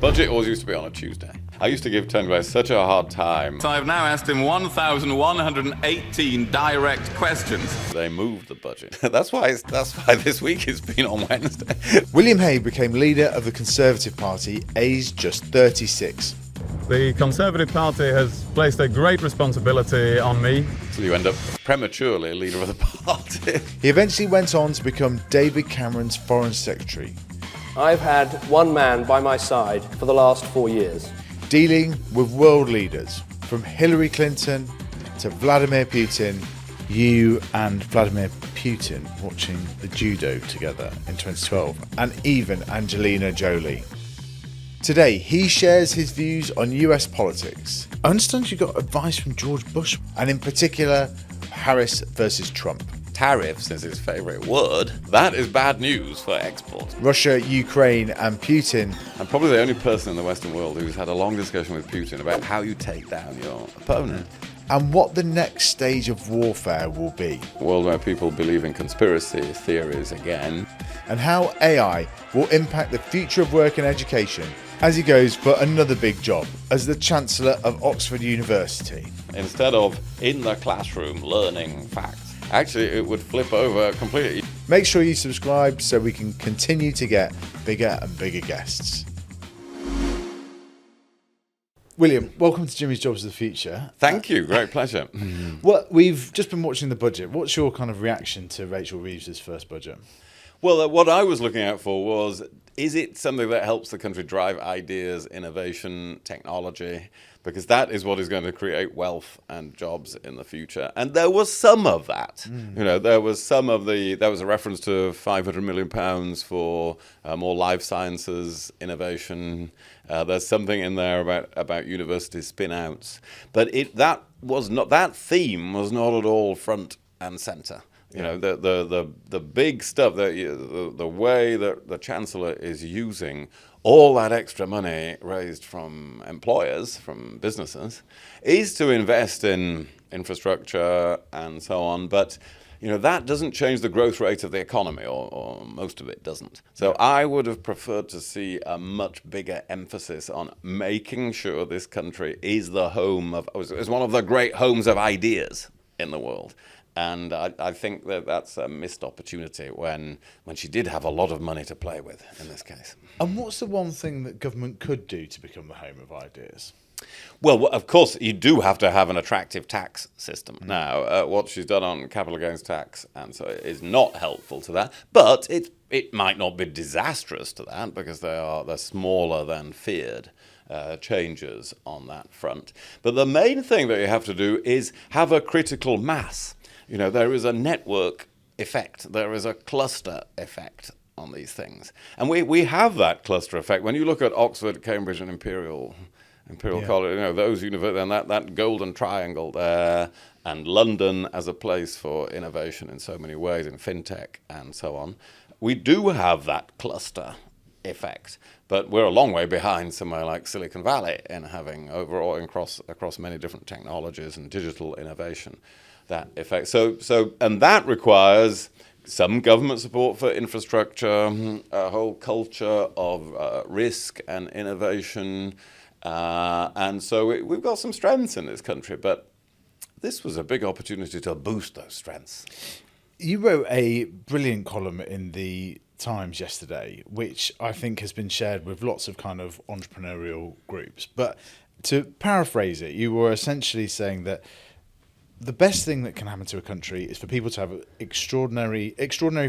Budget always used to be on a Tuesday. I used to give Tony Blair such a hard time. So I've now asked him 1,118 direct questions. They moved the budget. That's why this week it's been on Wednesday. William Hague became leader of the Conservative Party, aged just 36. The Conservative Party has placed a great responsibility on me. So you end up prematurely leader of the party. He eventually went on to become David Cameron's Foreign Secretary, I've had one man by my side for the last 4 years. dealing with world leaders, from Hillary Clinton to Vladimir Putin. You and Vladimir Putin watching the Judo together in 2012, and even Angelina Jolie. Today, he shares his views on US politics. I understand you got advice from George Bush, and in particular, Harris versus Trump. Tariffs is his favourite word. That is bad news for exports. Russia, Ukraine, and Putin. I'm probably the only person in the Western world who's had a long discussion with Putin about how you take down your opponent. And what the next stage of warfare will be. A world where people believe in conspiracy theories again. And how AI will impact the future of work and education as he goes for another big job as the Chancellor of Oxford University. Instead of in the classroom learning facts, actually it would flip over completely. Make sure you subscribe so we can continue to get bigger and bigger guests. William, welcome to Jimmy's Jobs of the Future. Thank you, great pleasure. Well, we've just been watching the budget. What's your kind of reaction to Rachel Reeves' first budget? Well, what I was looking out for was, is it something that helps the country drive ideas, innovation, technology? Because that is what is going to create wealth and jobs in the future. And there was some of that. You know, there was a reference to £500 million for more life sciences innovation. There's something in there about university spin-outs. But that theme was not at all front and centre. You know, the big stuff, the way that the Chancellor is using all that extra money raised from employers, from businesses, is to invest in infrastructure and so on. But, you know, that doesn't change the growth rate of the economy, or most of it doesn't. So I would have preferred to see a much bigger emphasis on making sure this country is the home is one of the great homes of ideas in the world. And I think that's a missed opportunity when she did have a lot of money to play with in this case. And what's the one thing that government could do to become the home of ideas? Well, of course, you do have to have an attractive tax system. Now, what she's done on capital gains tax and so is not helpful to that, but it might not be disastrous to that because they're smaller than feared. Changes on that front. But the main thing that you have to do is have a critical mass. You know, there is a network effect. There is a cluster effect on these things. And we have that cluster effect. When you look at Oxford, Cambridge and Imperial College, you know, those universities, and that golden triangle there, and London as a place for innovation in so many ways, in fintech and so on. We do have that cluster effect. But we're a long way behind somewhere like Silicon Valley in having overall across many different technologies and digital innovation that effect. So and that requires some government support for infrastructure, a whole culture of risk and innovation. And so we've got some strengths in this country, but this was a big opportunity to boost those strengths. You wrote a brilliant column in the Times yesterday, which I think has been shared with lots of kind of entrepreneurial groups. But to paraphrase it, you were essentially saying that the best thing that can happen to a country is for people to have extraordinary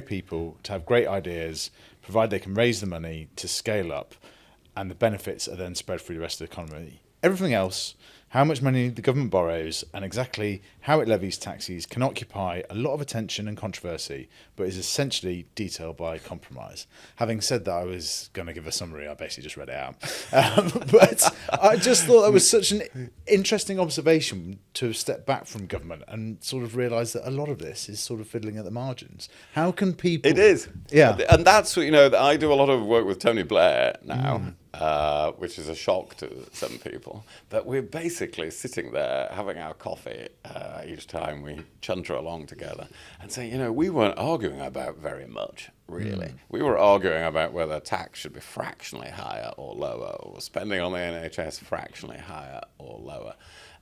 people to have great ideas, provided they can raise the money to scale up, and the benefits are then spread through the rest of the economy. Everything else, how much money the government borrows and exactly how it levies taxes, can occupy a lot of attention and controversy, but is essentially detailed by compromise. Having said that, I was going to give a summary. I basically just read it out. But I just thought that was such an interesting observation to step back from government and sort of realise that a lot of this is sort of fiddling at the margins. How can people... It is. Yeah. And that's, you know, I do a lot of work with Tony Blair now. which is a shock to some people. But we're basically sitting there having our coffee each time we chunter along together and saying, we weren't arguing about very much, really. We were arguing about whether tax should be fractionally higher or lower, or spending on the NHS fractionally higher or lower.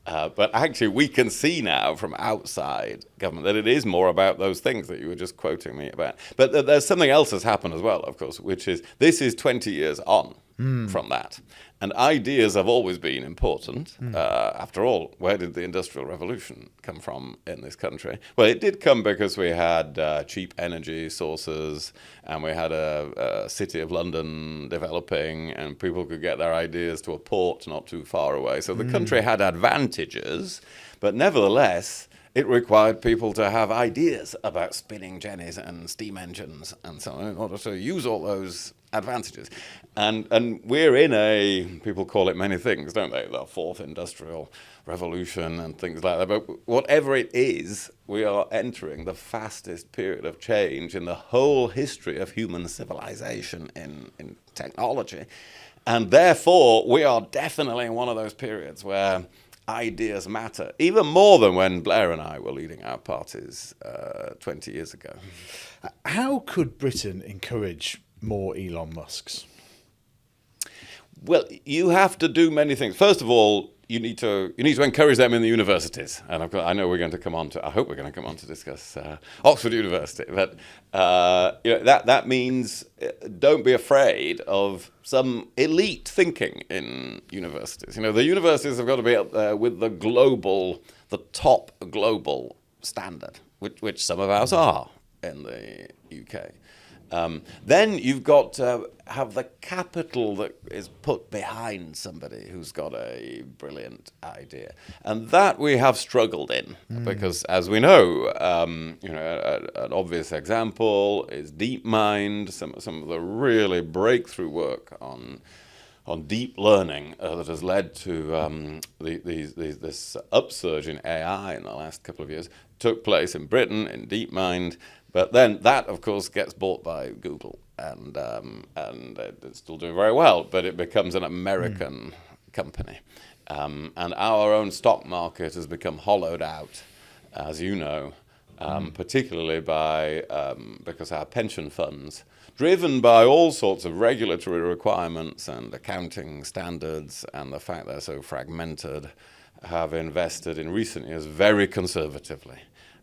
But actually, we can see now from outside government that it is more about those things that you were just quoting me about. But there's something else that's happened as well, of course, which is this is 20 years on from that. And ideas have always been important. After all, where did the Industrial Revolution come from in this country? Well, it did come because we had cheap energy sources, and we had a city of London developing, and people could get their ideas to a port not too far away. So the country had advantages, but nevertheless, it required people to have ideas about spinning jennies and steam engines and so on in order to use all those advantages. And we're in people call it many things, don't they? The fourth industrial revolution and things like that. But whatever it is, we are entering the fastest period of change in the whole history of human civilization in technology. And therefore, we are definitely in one of those periods where ideas matter, even more than when Blair and I were leading our parties 20 years ago. How could Britain encourage more Elon Musks? Well, you have to do many things. First of all, you need to encourage them in the universities, and I know we're going to come on to. I hope we're going to come on to discuss Oxford University. But that means don't be afraid of some elite thinking in universities. The universities have got to be up there with the top global standard, which some of ours are in the UK. Then you've got to have the capital that is put behind somebody who's got a brilliant idea. And that we have struggled in because, as we know, an obvious example is DeepMind, some of the really breakthrough work on deep learning that has led to this upsurge in AI in the last couple of years took place in Britain, in DeepMind. But then that, of course, gets bought by Google, and it's still doing very well, but it becomes an American company. And our own stock market has become hollowed out, as you know, particularly because our pension funds, driven by all sorts of regulatory requirements and accounting standards and the fact they're so fragmented, have invested in recent years very conservatively,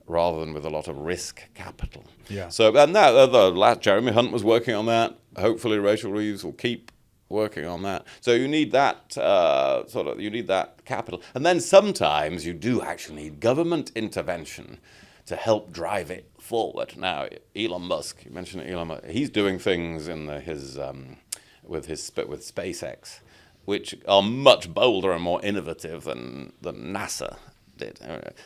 rather than with a lot of risk capital. Yeah. So, and now Jeremy Hunt was working on that. Hopefully, Rachel Reeves will keep working on that. So you need that you need that capital, and then sometimes you do actually need government intervention to help drive it forward. Now, Elon Musk, you mentioned Elon Musk, he's doing things with SpaceX, which are much bolder and more innovative than NASA did.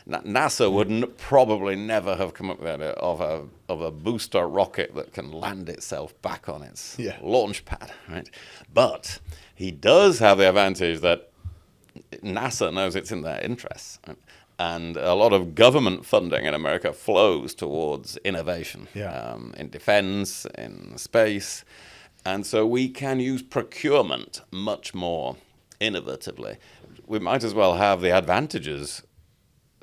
NASA would probably never have come up with the idea of a booster rocket that can land itself back on its launch pad, right? But he does have the advantage that NASA knows it's in their interests, right? And a lot of government funding in America flows towards innovation in defense, in space. And so we can use procurement much more innovatively. We might as well have the advantages,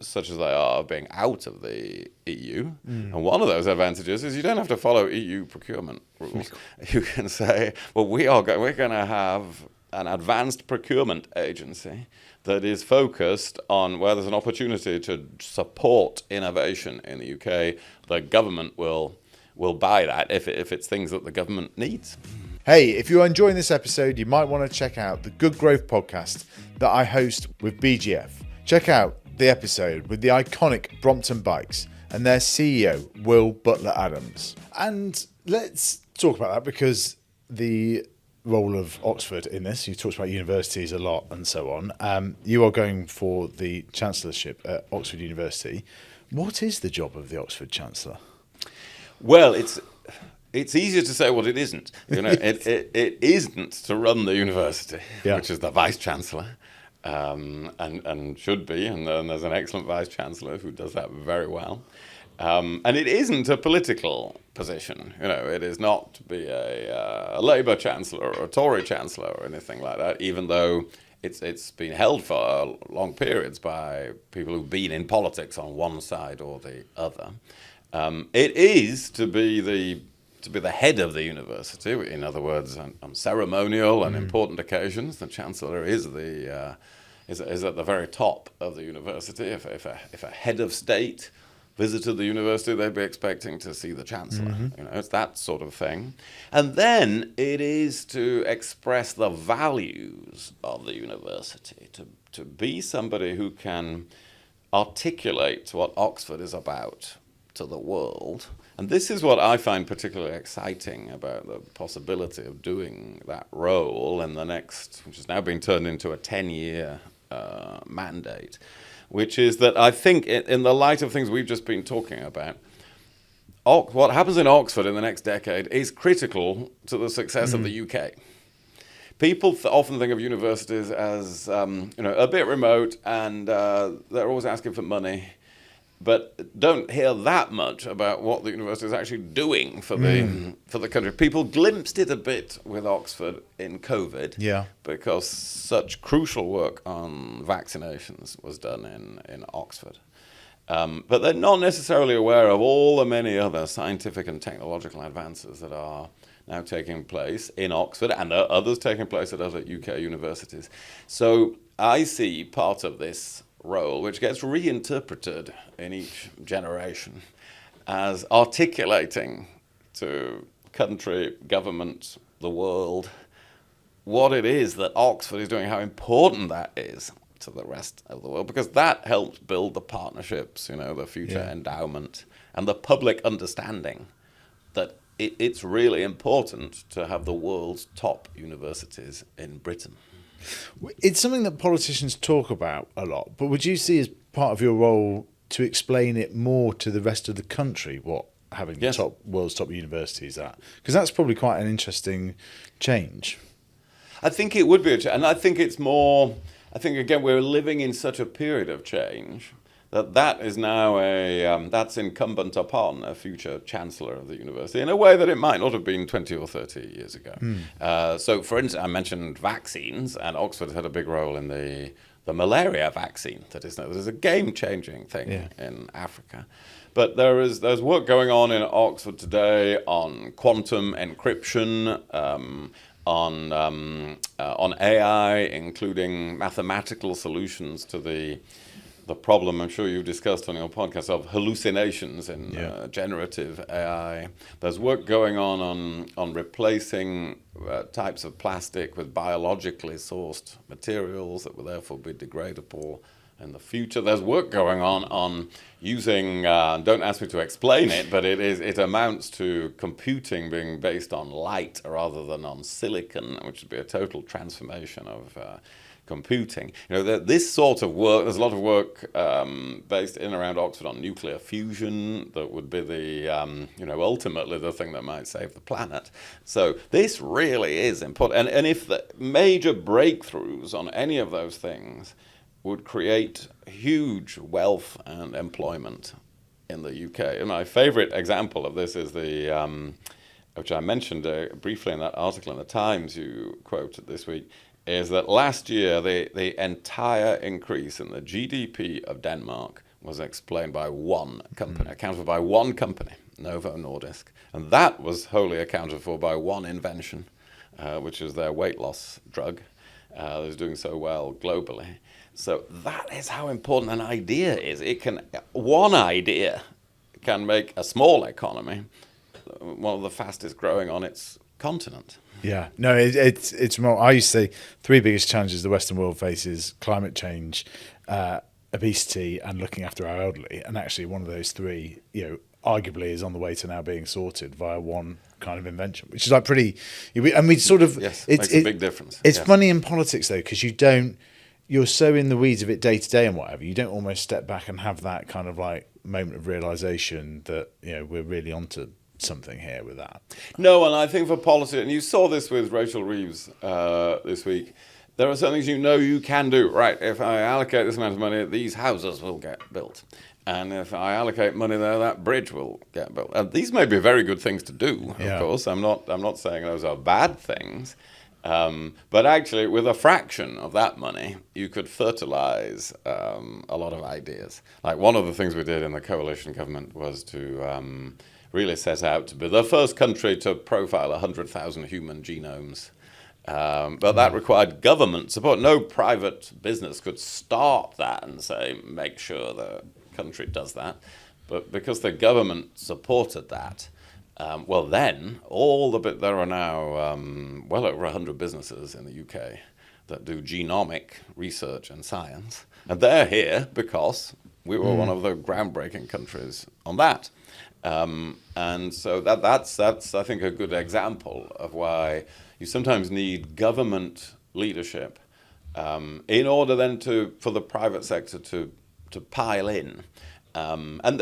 such as they are, of being out of the EU. And one of those advantages is you don't have to follow EU procurement rules. You can say, well, we're going to have an advanced procurement agency that is focused on where there's an opportunity to support innovation in the UK. The government will buy that if it's things that the government needs. Hey, if you're enjoying this episode, you might want to check out the Good Growth podcast that I host with BGF. Check out the episode with the iconic Brompton Bikes and their CEO, Will Butler Adams. And let's talk about that, because the role of Oxford in this, you talked about universities a lot and so on. You are going for the Chancellorship at Oxford University. What is the job of the Oxford Chancellor? Well, it's easier to say what it isn't. It isn't to run the university, which is the Vice Chancellor, and should be. And there's an excellent Vice Chancellor who does that very well. And it isn't a political position. It is not to be a Labour Chancellor or a Tory Chancellor or anything like that, even though it's been held for long periods by people who've been in politics on one side or the other. It is to be the head of the university. In other words, on ceremonial and important occasions, the Chancellor is at the very top of the university. If a head of state visited the university, they'd be expecting to see the Chancellor. It's that sort of thing. And then it is to express the values of the university, to be somebody who can articulate what Oxford is about to the world. And this is what I find particularly exciting about the possibility of doing that role in the next, which has now been turned into a 10-year mandate, which is that I think in the light of things we've just been talking about, what happens in Oxford in the next decade is critical to the success of the UK. People often think of universities as a bit remote, and they're always asking for money, but don't hear that much about what the university is actually doing for the country. People glimpsed it a bit with Oxford in COVID, because such crucial work on vaccinations was done in Oxford. But they're not necessarily aware of all the many other scientific and technological advances that are now taking place in Oxford and others taking place at other UK universities. So I see part of this role, which gets reinterpreted in each generation, as articulating to country, government, the world, what it is that Oxford is doing, how important that is to the rest of the world, because that helps build the partnerships, the future endowment, and the public understanding that it's really important to have the world's top universities in Britain. It's something that politicians talk about a lot, but would you see as part of your role to explain it more to the rest of the country, what having the world's top universities are? Because that's probably quite an interesting change. I think it would be and I think it's more, again, we're living in such a period of change that is now that's incumbent upon a future Chancellor of the university in a way that it might not have been 20 or 30 years ago. So, for instance, I mentioned vaccines, and Oxford had a big role in the malaria vaccine. That is a game-changing thing in Africa. But there's work going on in Oxford today on quantum encryption, on AI, including mathematical solutions to the problem I'm sure you discussed on your podcast of hallucinations in generative AI. There's work going on replacing types of plastic with biologically sourced materials that will therefore be degradable in the future. There's work going on using, don't ask me to explain it, but it amounts to computing being based on light rather than on silicon, which would be a total transformation of computing. This sort of work, there's a lot of work based in and around Oxford on nuclear fusion that would be the, ultimately the thing that might save the planet. So this really is important. And if the major breakthroughs on any of those things would create huge wealth and employment in the UK. And my favorite example of this is which I mentioned briefly in that article in the Times you quoted this week, is that last year the entire increase in the GDP of Denmark was explained by one company, accounted for by one company, Novo Nordisk. And that was wholly accounted for by one invention, which is their weight loss drug that is doing so well globally. So that is how important an idea is. One idea can make a small economy one of the fastest growing on its continent. Yeah, no, it's more. I used to say three biggest challenges the Western world faces: climate change, obesity, and looking after our elderly. And actually, one of those three, arguably, is on the way to now being sorted via one kind of invention, which is like pretty. And we sort of makes a big difference. It's funny in politics though, because you're so in the weeds of it day to day and whatever. You don't almost step back and have that kind of like moment of realization that we're really onto something here with that. No, and I think for policy, and you saw this with Rachel Reeves this week, there are some things you know you can do. Right, if I allocate this amount of money, these houses will get built. And if I allocate money there, that bridge will get built. And these may be very good things to do, of course. I'm not saying those are bad things. But actually, with a fraction of that money, you could fertilize a lot of ideas. Like one of the things we did in the coalition government was to really set out to be the first country to profile 100,000 human genomes. But that required government support. No private business could start that and say, make sure the country does that. But because the government supported that, then there are now well over 100 businesses in the UK that do genomic research and science. And they're here because we were one of the groundbreaking countries on that. And so that's I think, a good example of why you sometimes need government leadership in order then for the private sector to pile in. And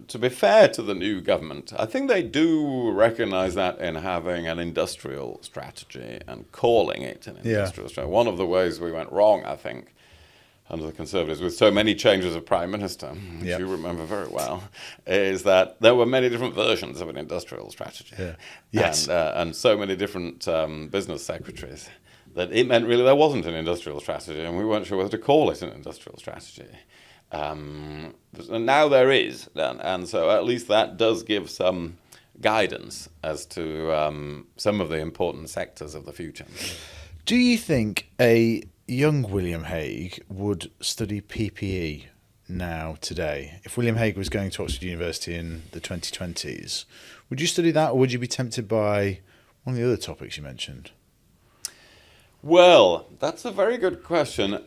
to be fair to the new government, I think they do recognize that in having an industrial strategy and calling it an industrial strategy. One of the ways we went wrong, I think, under the Conservatives, with so many changes of Prime Minister, which you remember very well, is that there were many different versions of an industrial strategy. Yeah. Yes. And so many different business secretaries that it meant really there wasn't an industrial strategy, and we weren't sure whether to call it an industrial strategy. And now there is, and so at least that does give some guidance as to some of the important sectors of the future. Do you think a young William Hague would study PPE now, today? If William Hague was going to Oxford University in the 2020s, would you study that, or would you be tempted by one of the other topics you mentioned? Well, that's a very good question.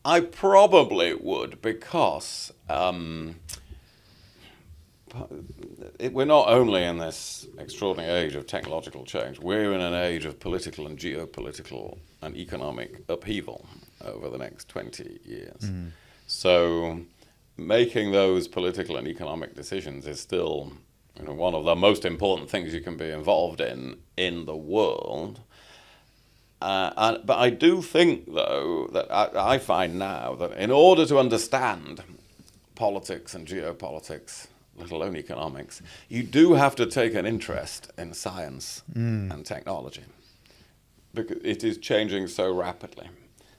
I probably would, because we're not only in this extraordinary age of technological change, we're in an age of political and geopolitical and economic upheaval over the next 20 years. So making those political and economic decisions is still one of the most important things you can be involved in the world. But I do think, though, that I find now that in order to understand politics and geopolitics, let alone economics, you do have to take an interest in science and technology, because it is changing so rapidly.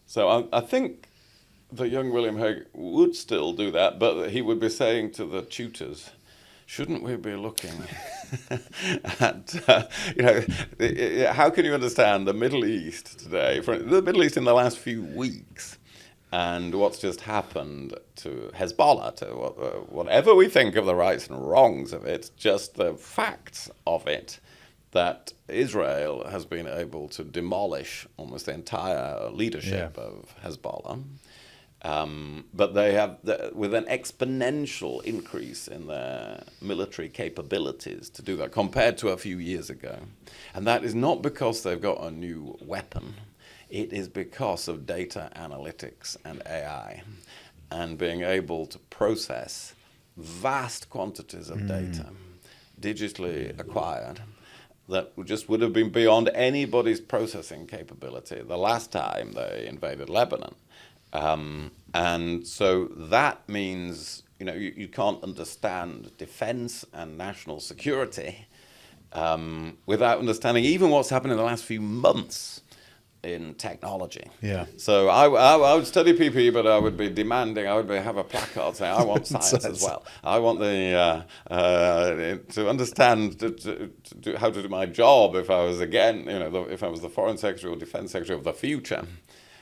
So I think the young William Hague would still do that, but he would be saying to the tutors, shouldn't we be looking at, how can you understand the Middle East today, the Middle East in the last few weeks, and what's just happened to Hezbollah, to whatever we think of the rights and wrongs of it, just the facts of it, that Israel has been able to demolish almost the entire leadership of Hezbollah. But they have, with an exponential increase in their military capabilities to do that compared to a few years ago. And that is not because they've got a new weapon. It is because of data analytics and AI and being able to process vast quantities of data, digitally acquired, that just would have been beyond anybody's processing capability the last time they invaded Lebanon. And so that means, you can't understand defense and national security without understanding even what's happened in the last few months in technology. Yeah. So I would study PPE, but I would be demanding, have a placard saying, I want science as well. I want to understand how to do my job if I was, if I was the Foreign Secretary or Defense Secretary of the future.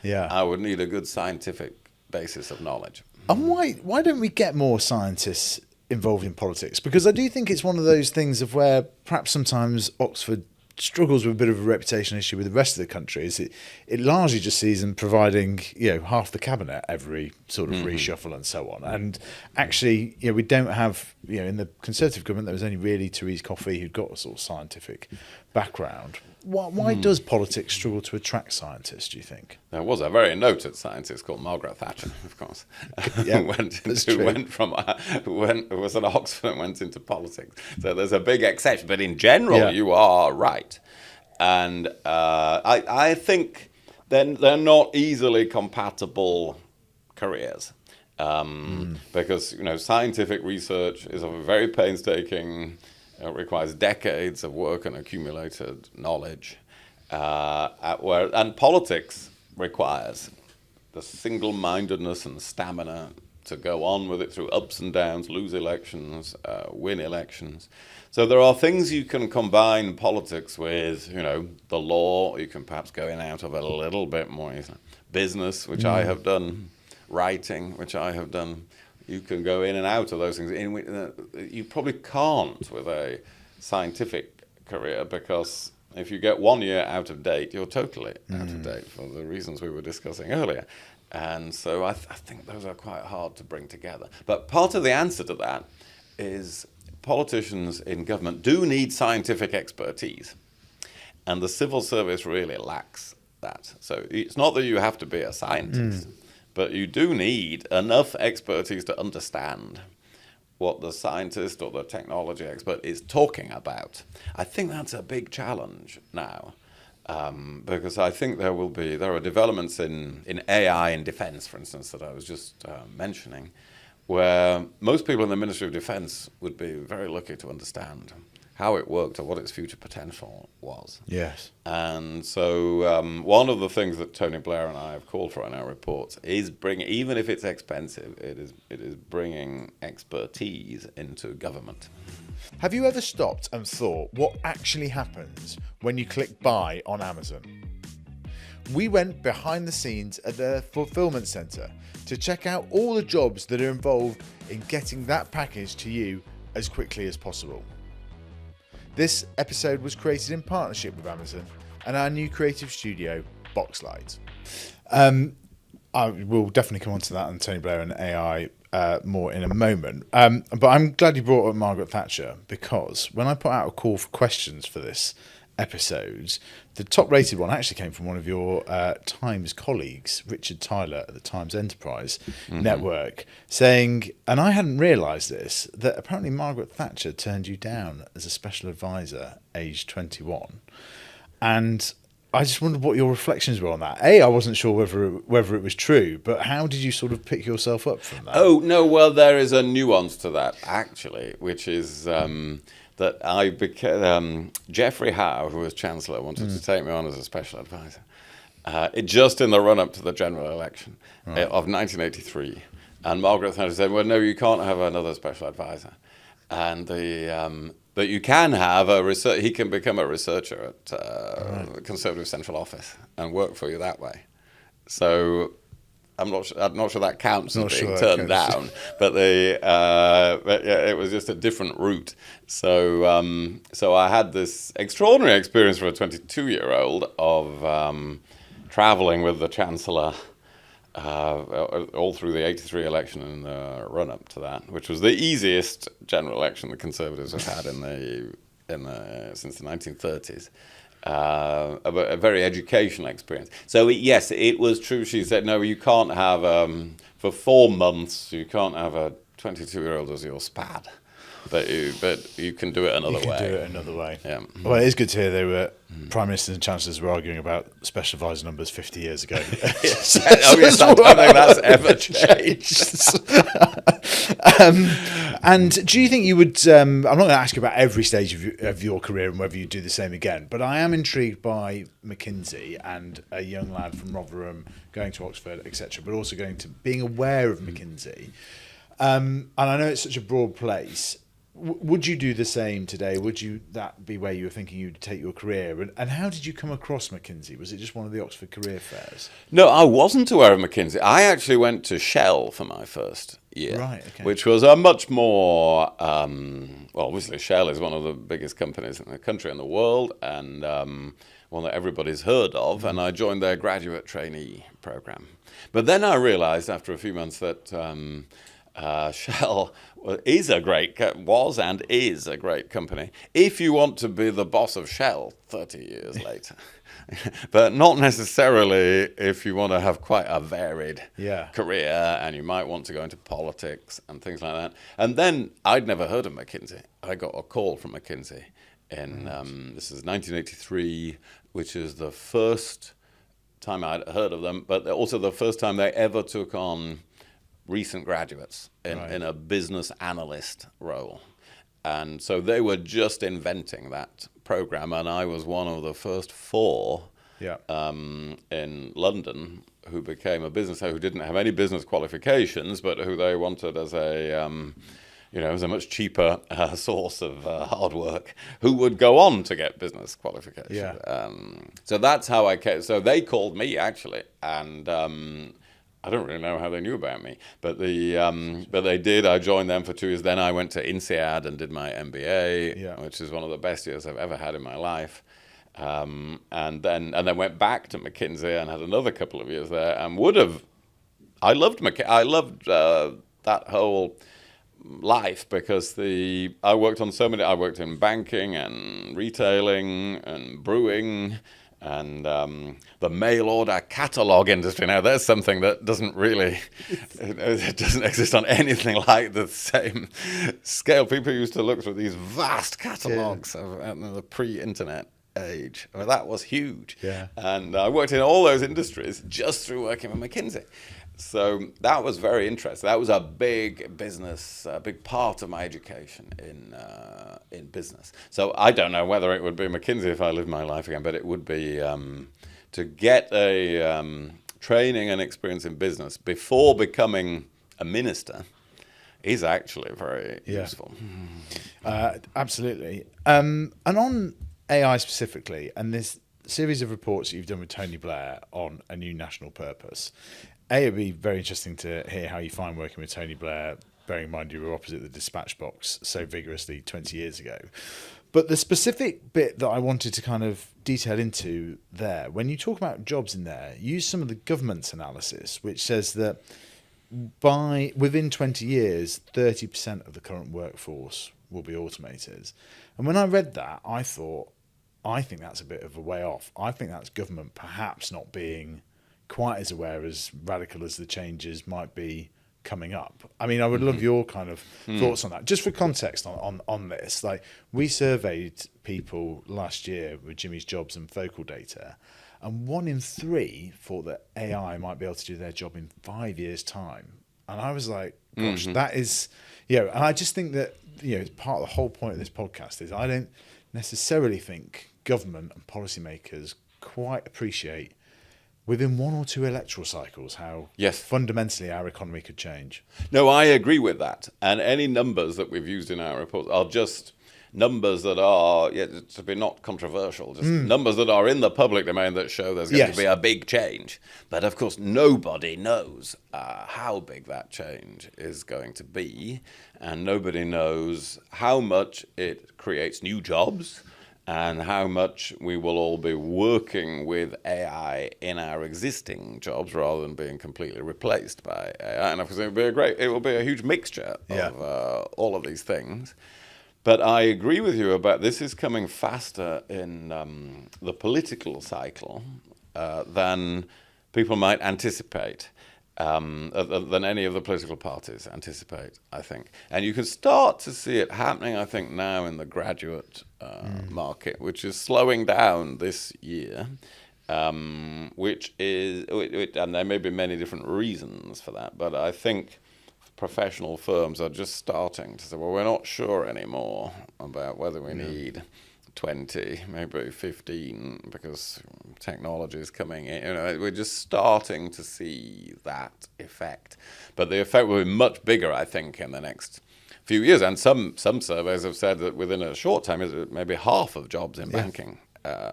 Yeah, I would need a good scientific basis of knowledge. And why don't we get more scientists involved in politics? Because I do think it's one of those things of where perhaps sometimes Oxford struggles with a bit of a reputation issue with the rest of the country. Is it largely just sees them providing half the cabinet every sort of reshuffle and so on. And actually, we don't have in the Conservative government there was only really Therese Coffey who'd got a sort of scientific background. Why does politics struggle to attract scientists, do you think? There was a very noted scientist called Margaret Thatcher, of course, who was at Oxford and went into politics. So there's a big exception. But in general, you are right. And I think then they're not easily compatible careers. Because scientific research is a very painstaking, requires decades of work and accumulated knowledge, and politics requires the single-mindedness and stamina to go on with it through ups and downs, lose elections, win elections. So there are things you can combine politics with, the law. You can perhaps go in and out of a little bit more business, which I have done. Writing, which I have done, you can go in and out of those things. You probably can't with a scientific career, because if you get 1 year out of date, you're totally out of date for the reasons we were discussing earlier. And so I think those are quite hard to bring together. But part of the answer to that is politicians in government do need scientific expertise, and the civil service really lacks that. So it's not that you have to be a scientist. But you do need enough expertise to understand what the scientist or the technology expert is talking about. I think that's a big challenge now, because I think there are developments in AI in defense, for instance, that I was just mentioning, where most people in the Ministry of Defense would be very lucky to understand how it worked or what its future potential was. Yes. And so one of the things that Tony Blair and I have called for in our reports is even if it's expensive, it is bringing expertise into government. Have you ever stopped and thought what actually happens when you click buy on Amazon? We went behind the scenes at the fulfillment centre to check out all the jobs that are involved in getting that package to you as quickly as possible. This episode was created in partnership with Amazon and our new creative studio, Boxlight. I will definitely come on to that and Tony Blair and AI more in a moment. But I'm glad you brought up Margaret Thatcher, because when I put out a call for questions for this episode, the top rated one actually came from one of your Times colleagues, Richard Tyler at the Times Enterprise Network, saying, and I hadn't realised this, that apparently Margaret Thatcher turned you down as a special advisor aged 21. And I just wondered what your reflections were on that. I wasn't sure whether it was true, but how did you sort of pick yourself up from that? Oh, no, well, there is a nuance to that, actually, which is that I became... Geoffrey Howe, who was Chancellor, wanted to take me on as a special advisor. Just in the run-up to the general election of 1983. And Margaret Thatcher said, well, no, you can't have another special advisor. And but you can have he can become a researcher at the Conservative Central Office and work for you that way. So I'm not sure that counts as being turned down, but it was just a different route. So so I had this extraordinary experience for a 22-year-old of traveling with the Chancellor all through the 83 election and the run-up to that, which was the easiest general election the Conservatives have had since the 1930s. A very educational experience. So yes, it was true. She said, no, you can't have for 4 months. You can't have a 22-year-old as your SPAD, but you can do it another way. Do it another way. Yeah. Well, it is good to hear they were prime ministers and chancellors were arguing about special advisor numbers 50 years ago. Yes, I don't think that's ever changed. And do you think you would? I'm not going to ask you about every stage of your career and whether you do the same again, but I am intrigued by McKinsey and a young lad from Rotherham going to Oxford, etc., but also being aware of McKinsey. And I know it's such a broad place. Would you do the same today? Would that be where you were thinking you'd take your career? And how did you come across McKinsey? Was it just one of the Oxford career fairs? No, I wasn't aware of McKinsey. I actually went to Shell for my first year, right, okay. Which was a much more, well, obviously Shell is one of the biggest companies in the country and the world, and one that everybody's heard of, and I joined their graduate trainee program. But then I realized after a few months that Shell was and is a great company if you want to be the boss of Shell 30 years later. But not necessarily if you want to have quite a varied career and you might want to go into politics and things like that. And then I'd never heard of McKinsey. I got a call from McKinsey in, this is 1983, which is the first time I'd heard of them, but also the first time they ever took on recent graduates in a business analyst role. And so they were just inventing that program, and I was one of the first 4 in London who became a business who didn't have any business qualifications, but who they wanted as a as a much cheaper source of hard work, who would go on to get business qualifications. Yeah. So that's how I came. So they called me, actually, and I don't really know how they knew about me, but they did. I joined them for 2 years. Then I went to INSEAD and did my MBA, which is one of the best years I've ever had in my life. And then went back to McKinsey and had another couple of years there, and I loved McKinsey. I loved that whole life because I worked on so many. I worked in banking and retailing and brewing and the mail order catalog industry. Now there's something that doesn't really it doesn't exist on anything like the same scale. People used to look through these vast catalogs of the pre-internet age. I mean, that was huge. Yeah. And I worked in all those industries just through working with McKinsey. So that was very interesting. That was a big business, a big part of my education in business. So I don't know whether it would be McKinsey if I lived my life again, but it would be to get a training and experience in business before becoming a minister is actually very useful. Absolutely. And on AI specifically, and this series of reports that you've done with Tony Blair on a new national purpose, it'd be very interesting to hear how you find working with Tony Blair, bearing in mind you were opposite the dispatch box so vigorously 20 years ago. But the specific bit that I wanted to kind of detail into there, when you talk about jobs in there, use some of the government's analysis, which says that within 20 years, 30% of the current workforce will be automated. And when I read that, I thought, I think that's a bit of a way off. I think that's government perhaps not being quite as aware, as radical as the changes might be coming up. I mean, I would love your kind of thoughts on that. Just for context on this, like we surveyed people last year with Jimmy's Jobs and Focal data, and 1 in 3 thought that AI might be able to do their job in 5 years' time. And I was like, gosh, that is, and I just think that, part of the whole point of this podcast is I don't necessarily think government and policymakers quite appreciate within 1 or 2 electoral cycles how fundamentally our economy could change. No, I agree with that. And any numbers that we've used in our reports are just numbers that are, to be not controversial, just numbers that are in the public domain that show there's going to be a big change. But of course, nobody knows how big that change is going to be. And nobody knows how much it creates new jobs and how much we will all be working with AI in our existing jobs rather than being completely replaced by AI. And of course, it will be a huge mixture of all of these things. But I agree with you about this is coming faster in the political cycle than people might anticipate, than any of the political parties anticipate, I think. And you can start to see it happening, I think, now in the graduate market, which is slowing down this year, and there may be many different reasons for that, but I think professional firms are just starting to say, well, we're not sure anymore about whether we need 20, maybe 15, because technology is coming in. We're just starting to see that effect. But the effect will be much bigger, I think, in the next few years. And some surveys have said that within a short time, maybe half of jobs in banking,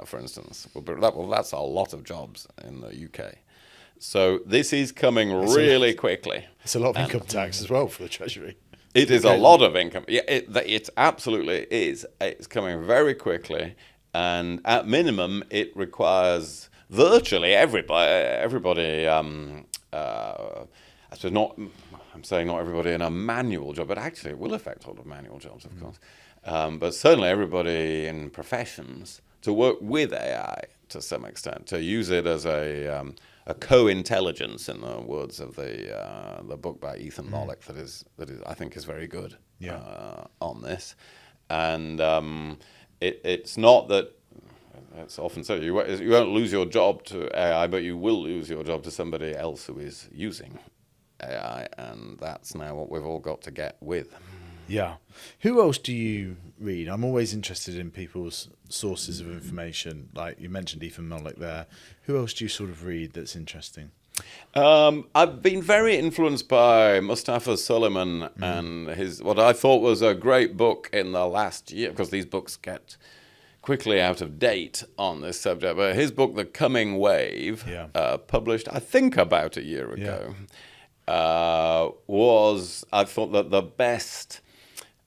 for instance. That's a lot of jobs in the UK. So this is coming really quickly. It's a lot of income tax as well for the Treasury. It is a lot of income. Yeah, it absolutely is. It's coming very quickly, and at minimum, it requires virtually everybody. I suppose not. I'm saying not everybody in a manual job, but actually it will affect a lot of manual jobs, of course. But certainly everybody in professions to work with AI to some extent, to use it as a co-intelligence, in the words of the book by Ethan Mollick, that is I think is very good on this. And it's not that it's often said you won't lose your job to AI, but you will lose your job to somebody else who is using AI, and that's now what we've all got to get with. Yeah. Who else do you read? I'm always interested in people's sources of information. Like you mentioned Ethan Mollick there. Who else do you sort of read that's interesting? I've been very influenced by Mustafa Suleyman and his what I thought was a great book in the last year, because these books get quickly out of date on this subject. But his book, The Coming Wave, published I think about a year ago, was, I thought, that the best,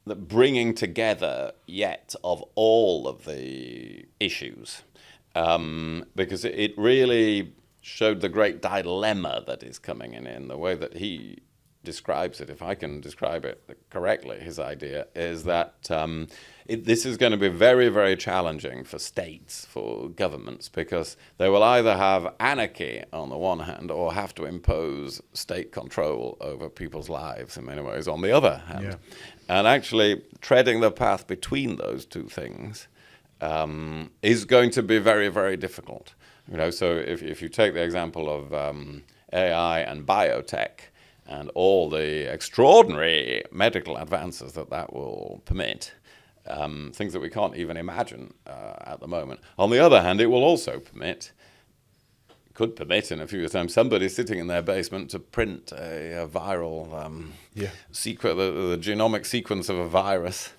the bringing together yet of all of the issues, because it really showed the great dilemma that is coming in the way that he describes it. If I can describe it correctly, his idea is that this is going to be very, very challenging for states, for governments, because they will either have anarchy on the one hand or have to impose state control over people's lives in many ways on the other hand. Yeah. And actually treading the path between those two things is going to be very, very difficult. So if you take the example of AI and biotech and all the extraordinary medical advances that will permit, things that we can't even imagine at the moment. On the other hand, it will also could permit in a few years' time, somebody sitting in their basement to print a viral secret, the genomic sequence of a virus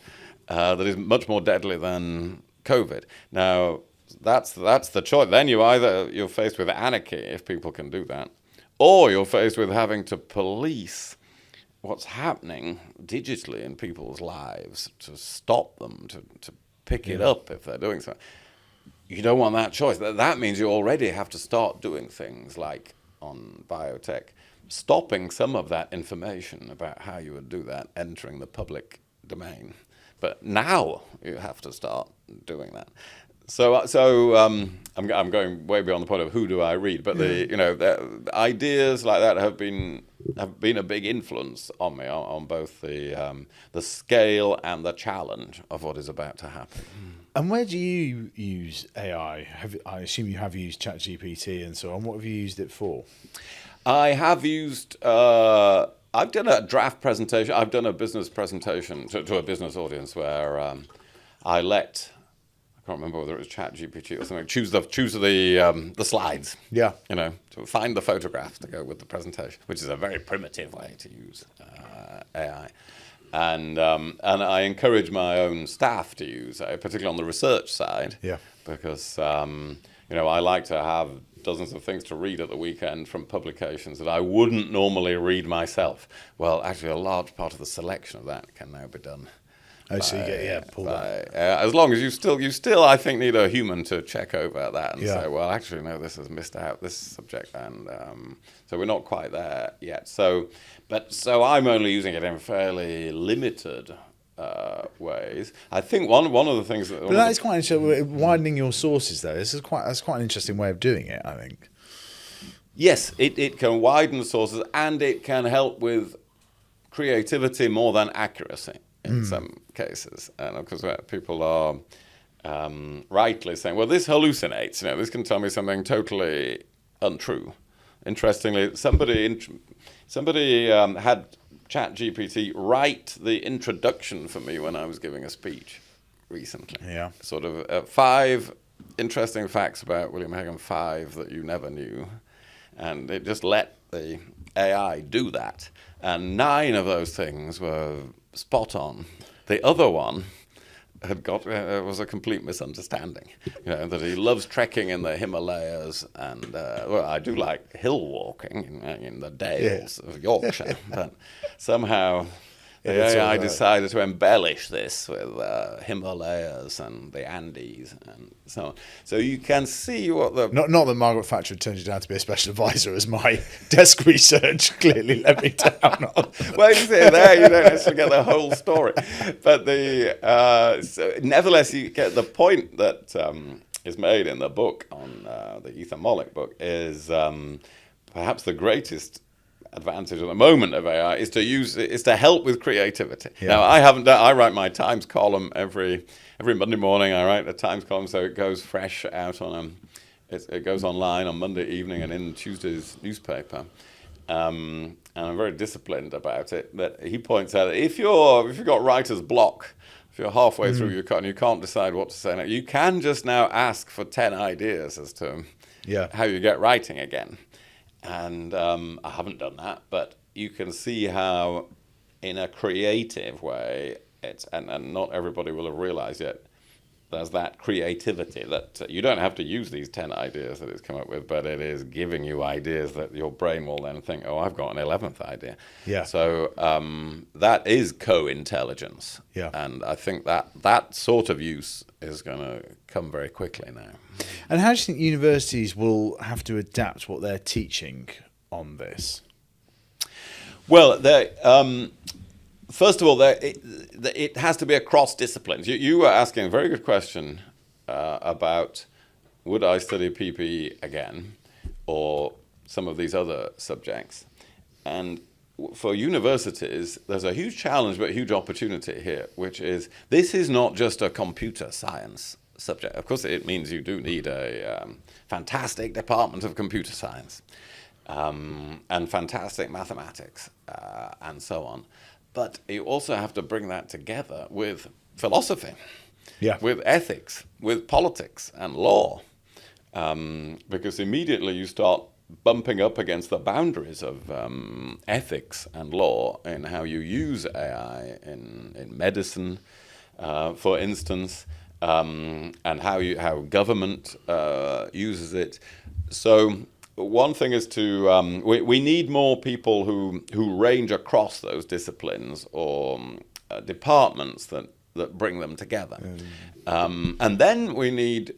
that is much more deadly than COVID. Now, that's the choice. Then you're faced with anarchy if people can do that, or you're faced with having to police what's happening digitally in people's lives to stop them, to pick it up if they're doing so. You don't want that choice. That means you already have to start doing things like on biotech, stopping some of that information about how you would do that entering the public domain. But now you have to start doing that. So I'm going way beyond the point of who do I read, but the ideas like that have been a big influence on me on both the scale and the challenge of what is about to happen. And where do you use AI? I assume you have used ChatGPT and so on. What have you used it for? I have used. I've done a draft presentation. I've done a business presentation to a business audience where I let. I can't remember whether it was ChatGPT or something. Choose the slides. Yeah. To find the photographs to go with the presentation, which is a very primitive way to use AI. And I encourage my own staff to use it, particularly on the research side. Yeah. Because I like to have dozens of things to read at the weekend from publications that I wouldn't normally read myself. Well, actually, a large part of the selection of that can now be done. So you get pull that. As long as you still I think need a human to check over that and say, well, actually no, this has missed out this subject, and so we're not quite there yet. So I'm only using it in fairly limited ways. I think one of the things that. But that is quite interesting. Widening your sources, though, that's quite an interesting way of doing it, I think. Yes, it can widen sources and it can help with creativity more than accuracy. In some cases, and of course, people are rightly saying, "Well, this hallucinates. This can tell me something totally untrue." Interestingly, somebody had ChatGPT write the introduction for me when I was giving a speech recently. Yeah, sort of 5 interesting facts about William Hague, 5 that you never knew, and it just let the AI do that, and 9 of those things were spot on. The other one was a complete misunderstanding. That he loves trekking in the Himalayas, and I do like hill walking in the dales of Yorkshire, but somehow the AI decided to embellish this with Himalayas and the Andes and so on. So you can see what the... Not that Margaret Thatcher turned you down to be a special advisor, as my desk research clearly let me down on. Well, you see there, you don't actually get the whole story. But nevertheless, you get the point that is made in the book on the Ethan Mollick book is perhaps the greatest advantage at the moment of AI is to help with creativity. Yeah. Now, I write my Times column every Monday morning. I write the Times column, so it goes fresh out on it goes online on Monday evening and in Tuesday's newspaper. And I'm very disciplined about it. But he points out that if you've got writer's block, if you're halfway through your cut and you can't decide what to say now, you can just now ask for 10 ideas as to how you get writing again. And I haven't done that, but you can see how, in a creative way, and not everybody will have realized yet, there's that creativity that you don't have to use these 10 ideas that it's come up with, but it is giving you ideas that your brain will then think, oh, I've got an 11th idea. Yeah. So that is co-intelligence. Yeah. And I think that sort of use is going to come very quickly now. And how do you think universities will have to adapt what they're teaching on this? Well, first of all, it has to be across disciplines. You were asking a very good question about would I study PPE again or some of these other subjects. And for universities, there's a huge challenge but a huge opportunity here, which is this is not just a computer science subject. Of course, it means you do need a fantastic department of computer science and fantastic mathematics and so on. But you also have to bring that together with philosophy, with ethics, with politics and law, because immediately you start bumping up against the boundaries of ethics and law in how you use AI in medicine, for instance, and how government uses it. So one thing is to we need more people who range across those disciplines or departments that bring them together, and then we need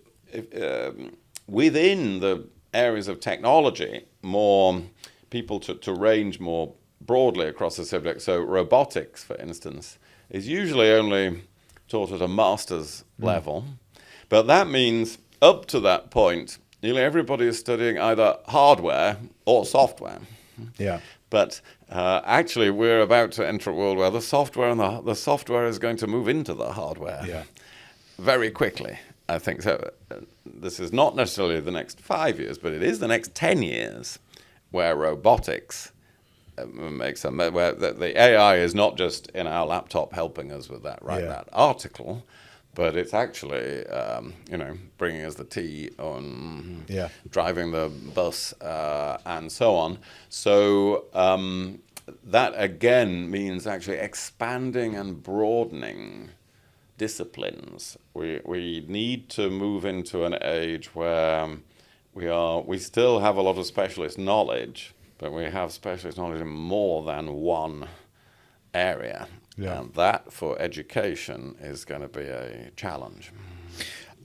within the areas of technology more people to range more broadly across the subject. So robotics, for instance, is usually only taught at a master's level, but that means up to that point nearly everybody is studying either hardware or software. Yeah. But actually, we're about to enter a world where the software and the software is going to move into the hardware very quickly, I think. So this is not necessarily the next 5 years, but it is the next 10 years where robotics makes where the AI is not just in our laptop helping us with that article, but it's actually, bringing us the tea on driving the bus and so on. So that, again, means actually expanding and broadening disciplines. We need to move into an age where we still have a lot of specialist knowledge, but we have specialist knowledge in more than one area. Yeah. And that, for education, is going to be a challenge.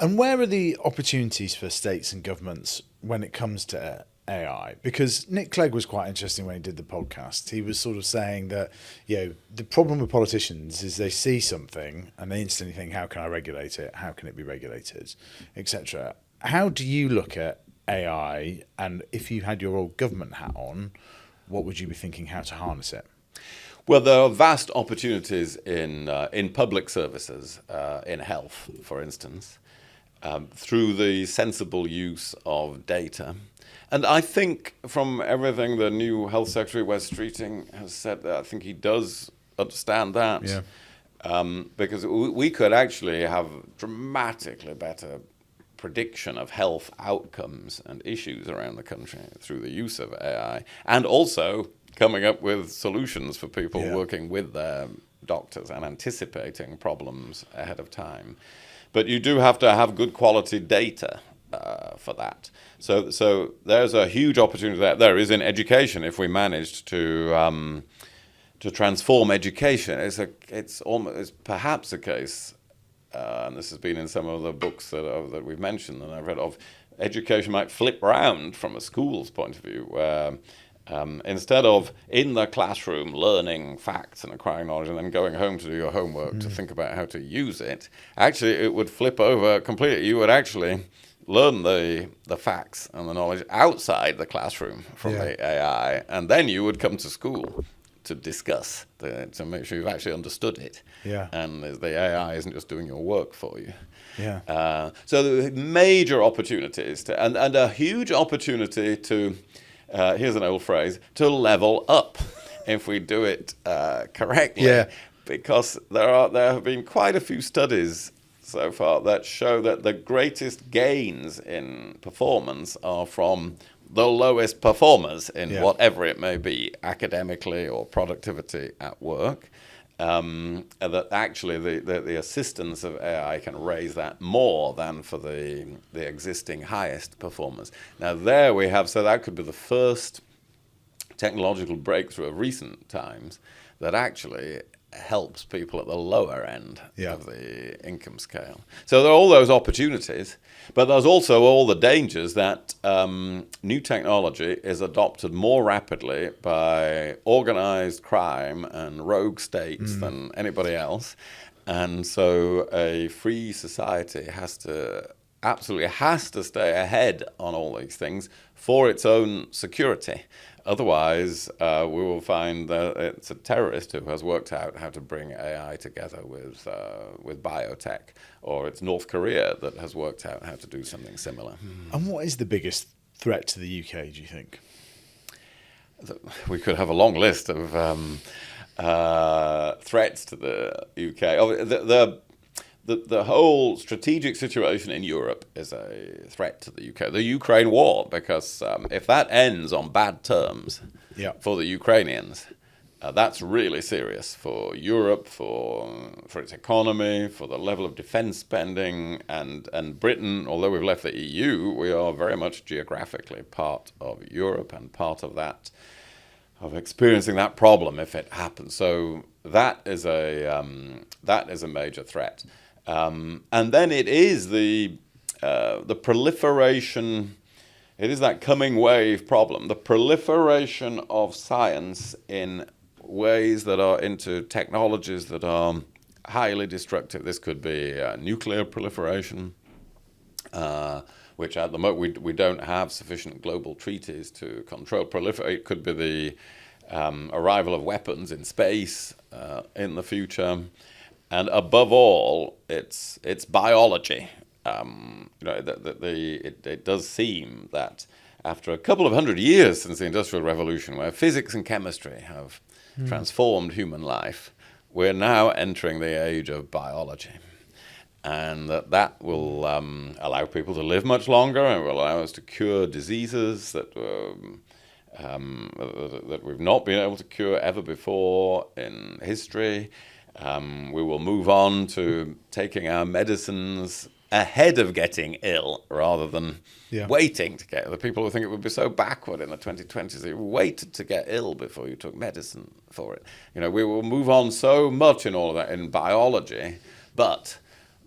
And where are the opportunities for states and governments when it comes to AI? Because Nick Clegg was quite interesting when he did the podcast. He was sort of saying that, the problem with politicians is they see something and they instantly think, how can I regulate it? How can it be regulated? Etc. How do you look at AI? And if you had your old government hat on, what would you be thinking how to harness it? Well, there are vast opportunities in public services, in health, for instance, through the sensible use of data. And I think from everything the new Health Secretary, Wes Streeting, has said, I think he does understand that. Yeah. Because we could actually have dramatically better prediction of health outcomes and issues around the country through the use of AI, and also coming up with solutions for people working with their doctors and anticipating problems ahead of time. But you do have to have good quality data for that. So there's a huge opportunity there is in education. If we managed to transform education, it's perhaps a case, and this has been in some of the books that we've mentioned and I've read of, education might flip round from a school's point of view, where instead of in the classroom learning facts and acquiring knowledge and then going home to do your homework to think about how to use it, actually it would flip over completely. You would actually learn the facts and the knowledge outside the classroom from the AI, and then you would come to school to discuss, to make sure you've actually understood it. Yeah. And the AI isn't just doing your work for you. Yeah. So there are major opportunities and a huge opportunity to, here's an old phrase, to level up if we do it correctly. Yeah. Because there have been quite a few studies so far that show that the greatest gains in performance are from the lowest performers in whatever it may be, academically or productivity at work. And that actually the assistance of AI can raise that more than for the existing highest performers. Now there we have, so that could be the first technological breakthrough of recent times that actually helps people at the lower end of the income scale. So there are all those opportunities, but there's also all the dangers that new technology is adopted more rapidly by organized crime and rogue states than anybody else. And so a free society absolutely has to stay ahead on all these things for its own security. Otherwise, we will find that it's a terrorist who has worked out how to bring AI together with biotech, or it's North Korea that has worked out how to do something similar. And what is the biggest threat to the UK, do you think? We could have a long list of threats to the UK. The whole strategic situation in Europe is a threat to the UK. The Ukraine war, because if that ends on bad terms for the Ukrainians, that's really serious for Europe, for its economy, for the level of defense spending, and Britain. Although we've left the EU, we are very much geographically part of Europe and part of that, of experiencing that problem if it happens. So that is a major threat. And then it is the proliferation. It is that coming wave problem, the proliferation of science in ways that are into technologies that are highly destructive. This could be nuclear proliferation, which at the moment we don't have sufficient global treaties to control. It could be the arrival of weapons in space in the future. And above all, it's biology. It does seem that after a couple of hundred years since the Industrial Revolution, where physics and chemistry have transformed human life, we're now entering the age of biology. And that will allow people to live much longer, and will allow us to cure diseases that we've not been able to cure ever before in history. We will move on to taking our medicines ahead of getting ill rather than waiting to get ill. The people who think it would be so backward in the 2020s, you waited to get ill before you took medicine for it. We will move on so much in all of that in biology, but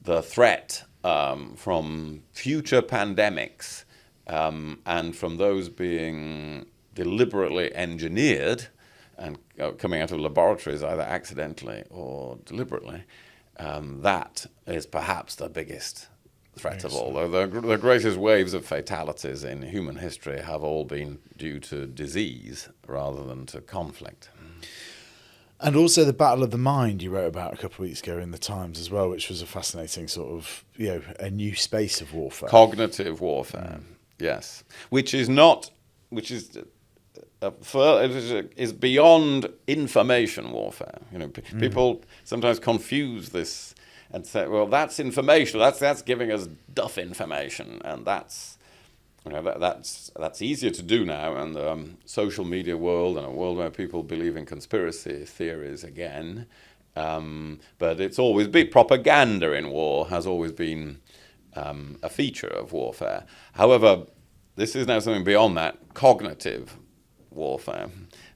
the threat from future pandemics and from those being deliberately engineered and coming out of laboratories either accidentally or deliberately, that is perhaps the biggest threat of all. Though the greatest waves of fatalities in human history have all been due to disease rather than to conflict. And also the battle of the mind you wrote about a couple of weeks ago in the Times as well, which was a fascinating sort of, a new space of warfare. Cognitive warfare, yes. Which is beyond information warfare. People sometimes confuse this and say, well, that's information. That's giving us duff information, and that's easier to do now in the social media world and a world where people believe in conspiracy theories again. But it's always been propaganda in war has always been a feature of warfare. However, this is now something beyond that, cognitive warfare,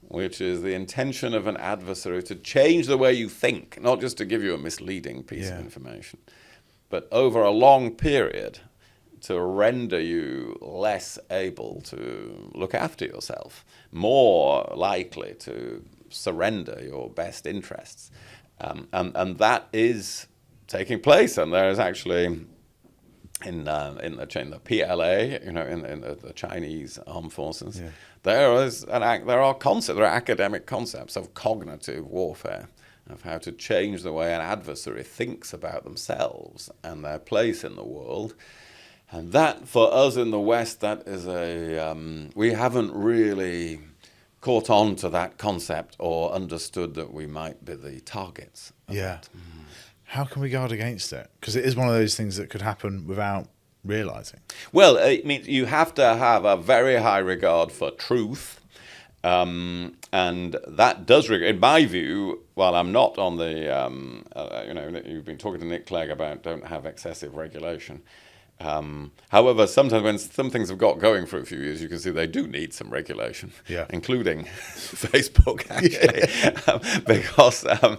which is the intention of an adversary to change the way you think, not just to give you a misleading piece of information, but over a long period to render you less able to look after yourself, more likely to surrender your best interests. And that is taking place, and there is actually in the chain, the PLA, in the Chinese armed forces, Yeah. there are academic concepts of cognitive warfare, of how to change the way an adversary thinks about themselves and their place in the world. And that, for us in the West, that is we haven't really caught on to that concept or understood that we might be the targets of Yeah. it. How can we guard against it? Because it is one of those things that could happen without realizing. Well, I mean, you have to have a very high regard for truth. And that does, in my view, while I'm not on the, you've been talking to Nick Clegg about don't have excessive regulation. However, sometimes when some things have got going for a few years, you can see they do need some regulation, including Facebook, actually, because I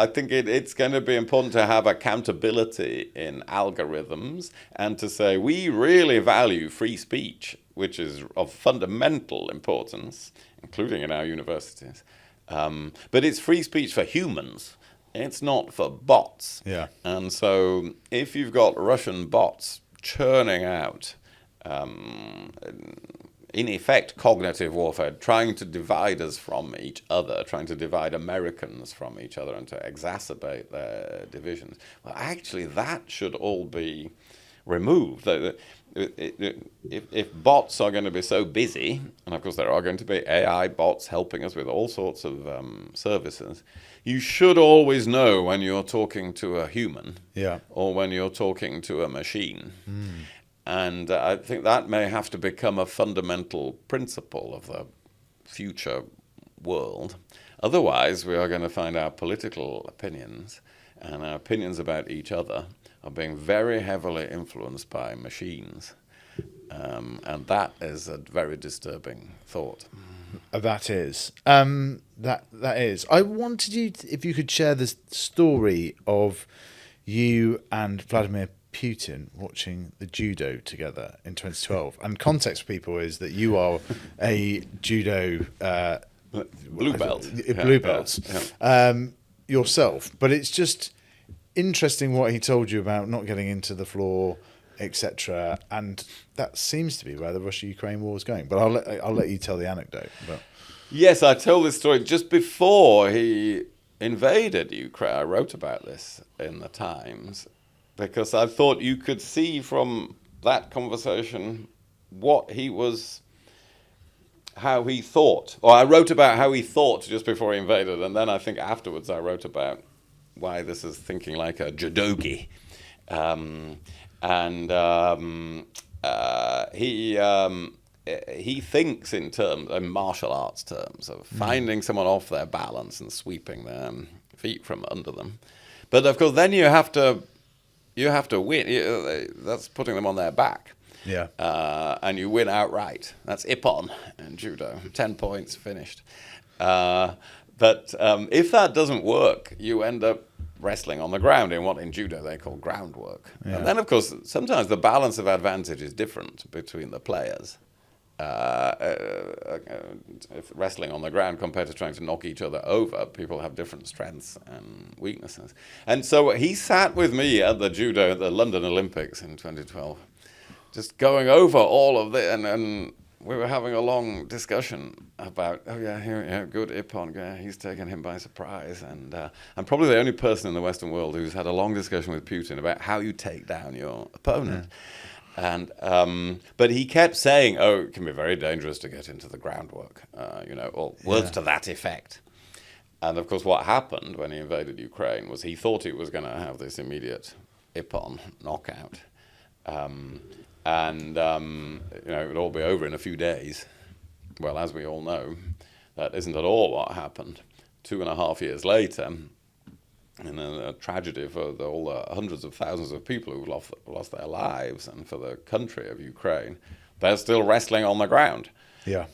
think it's going to be important to have accountability in algorithms and to say we really value free speech, which is of fundamental importance, including in our universities. But it's free speech for humans. It's not for bots. Yeah. And so if you've got Russian bots churning out, in effect, cognitive warfare, trying to divide us from each other, trying to divide Americans from each other and to exacerbate their divisions, well, actually, that should all be removed. If bots are going to be so busy, and of course there are going to be AI bots helping us with all sorts of services, you should always know when you're talking to a human or when you're talking to a machine. And I think that may have to become a fundamental principle of the future world. Otherwise, we are going to find our political opinions and our opinions about each other are being very heavily influenced by machines. And that is a very disturbing thought. That is. That is. I wanted you, if you could share the story of you and Vladimir Putin watching the Judo together in 2012. And context for people is that you are a Judo blue belt. Blue belts yourself. But it's just interesting what he told you about not getting into the floor, etc. And that seems to be where the Russia-Ukraine war is going. But I'll let you tell the anecdote. But. Yes, I told this story just before he invaded Ukraine. I wrote about this in the Times because I thought you could see from that conversation how he thought. Or I wrote about how he thought just before he invaded, and then I think afterwards I wrote about why this is thinking like a judogi. He thinks in martial arts terms of finding someone off their balance and sweeping their feet from under them. But of course, then you have to win. That's putting them on their back. Yeah. And you win outright. That's ippon in judo. 10 points, finished. But if that doesn't work, you end up wrestling on the ground in what in judo they call groundwork. Yeah. And then, of course, sometimes the balance of advantage is different between the players. If wrestling on the ground compared to trying to knock each other over, people have different strengths and weaknesses. And so he sat with me at the judo at the London Olympics in 2012, just going over all of this, and we were having a long discussion about, good ippon, he's taken him by surprise. And I'm probably the only person in the Western world who's had a long discussion with Putin about how you take down your opponent. Yeah. And but he kept saying, it can be very dangerous to get into the groundwork, or words to that effect. And of course, what happened when he invaded Ukraine was he thought he was going to have this immediate ippon knockout. It would all be over in a few days. Well, as we all know, that isn't at all what happened. 2.5 years later, in a tragedy for all the hundreds of thousands of people who lost their lives, and for the country of Ukraine, they're still wrestling on the ground. Yeah.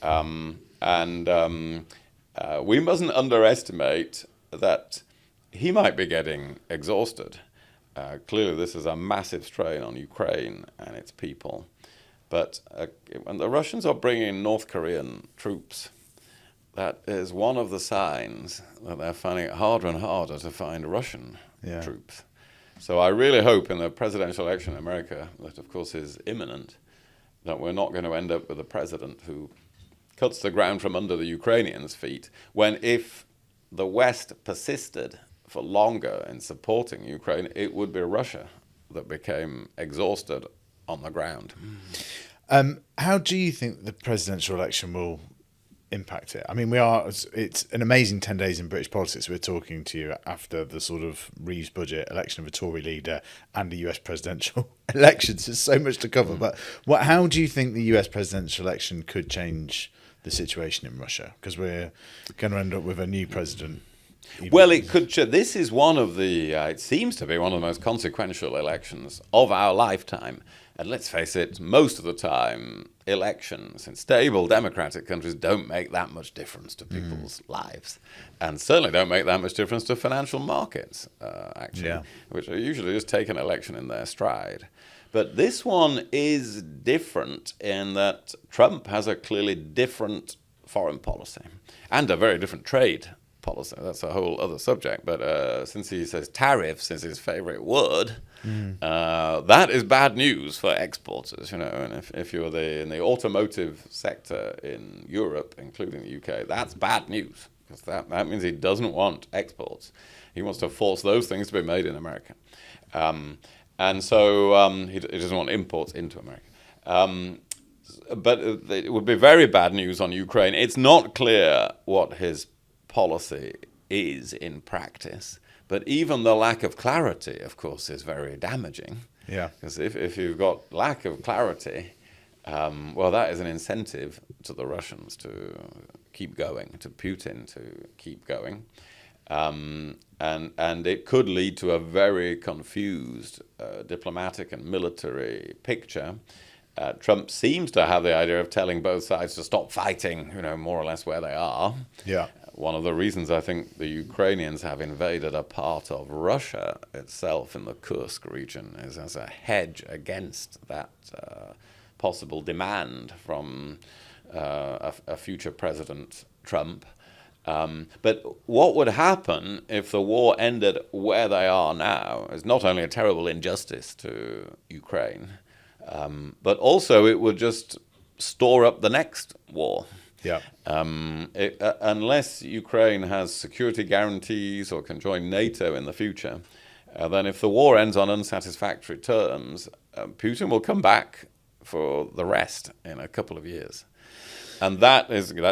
We mustn't underestimate that he might be getting exhausted. Clearly, this is a massive strain on Ukraine and its people. But when the Russians are bringing North Korean troops, that is one of the signs that they're finding it harder and harder to find Russian troops. So I really hope in the presidential election in America, that of course is imminent, that we're not going to end up with a president who cuts the ground from under the Ukrainians' feet, when if the West persisted for longer in supporting Ukraine, it would be Russia that became exhausted on the ground. How do you think the presidential election will impact it? I mean, it's an amazing 10 days in British politics. We're talking to you after the sort of Reeves budget, election of a Tory leader, and the US presidential elections. There's so much to cover. But how do you think the US presidential election could change the situation in Russia? Because we're going to end up with a new president. Well, it could. This is one of the. It seems to be one of the most consequential elections of our lifetime. And let's face it, most of the time, elections in stable democratic countries don't make that much difference to people's lives, and certainly don't make that much difference to financial markets, actually, which are usually just take an election in their stride. But this one is different in that Trump has a clearly different foreign policy and a very different trade policy. That's a whole other subject. But since he says tariffs is his favorite word, that is bad news for exporters, you know. And if you're in the automotive sector in Europe, including the UK, that's bad news, because that means he doesn't want exports. He wants to force those things to be made in America. And so he doesn't want imports into America. But it would be very bad news on Ukraine. It's not clear what his policy is in practice, but even the lack of clarity, of course, is very damaging. Yeah. Because if you've got lack of clarity, well, that is an incentive to the Russians to keep going, to Putin to keep going. And it could lead to a very confused diplomatic and military picture. Trump seems to have the idea of telling both sides to stop fighting, you know, more or less where they are. Yeah. One of the reasons I think the Ukrainians have invaded a part of Russia itself in the Kursk region is as a hedge against that possible demand from a future President Trump. But what would happen if the war ended where they are now is not only a terrible injustice to Ukraine, but also it would just store up the next war. Yeah. Unless Ukraine has security guarantees or can join NATO in the future, then if the war ends on unsatisfactory terms, Putin will come back for the rest in a couple of years. And that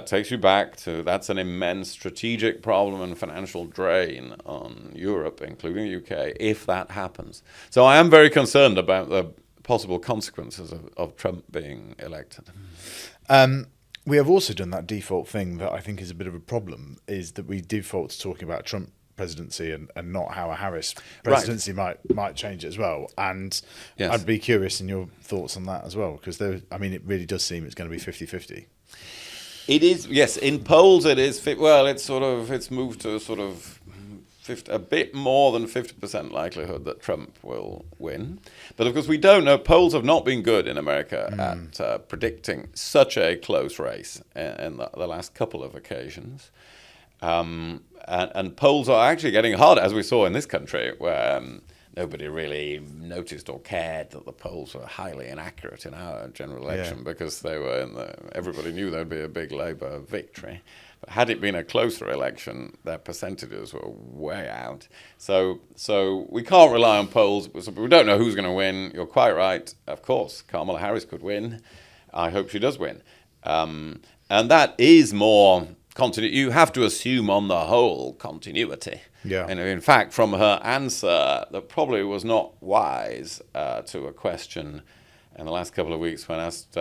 takes you back to, that's an immense strategic problem and financial drain on Europe, including the UK, if that happens. So I am very concerned about the possible consequences of Trump being elected. We have also done that default thing that I think is a bit of a problem, is that we default to talking about Trump presidency and not how a Harris presidency might change it as well. And yes. I'd be curious in your thoughts on that as well, because it really does seem it's going to be 50-50. It is, yes. In polls, it is. Well, it's moved to sort of a bit more than 50% likelihood that Trump will win. But of course, we don't know. Polls have not been good in America at predicting such a close race in the last couple of occasions. And polls are actually getting harder, as we saw in this country, where nobody really noticed or cared that the polls were highly inaccurate in our general election, because they were everybody knew there'd be a big Labour victory. But had it been a closer election, their percentages were way out. So we can't rely on polls. We don't know who's going to win. You're quite right. Of course, Kamala Harris could win. I hope she does win. And that is more continuity. You have to assume on the whole continuity. Yeah. And in fact, from her answer, that probably was not wise to a question in the last couple of weeks when asked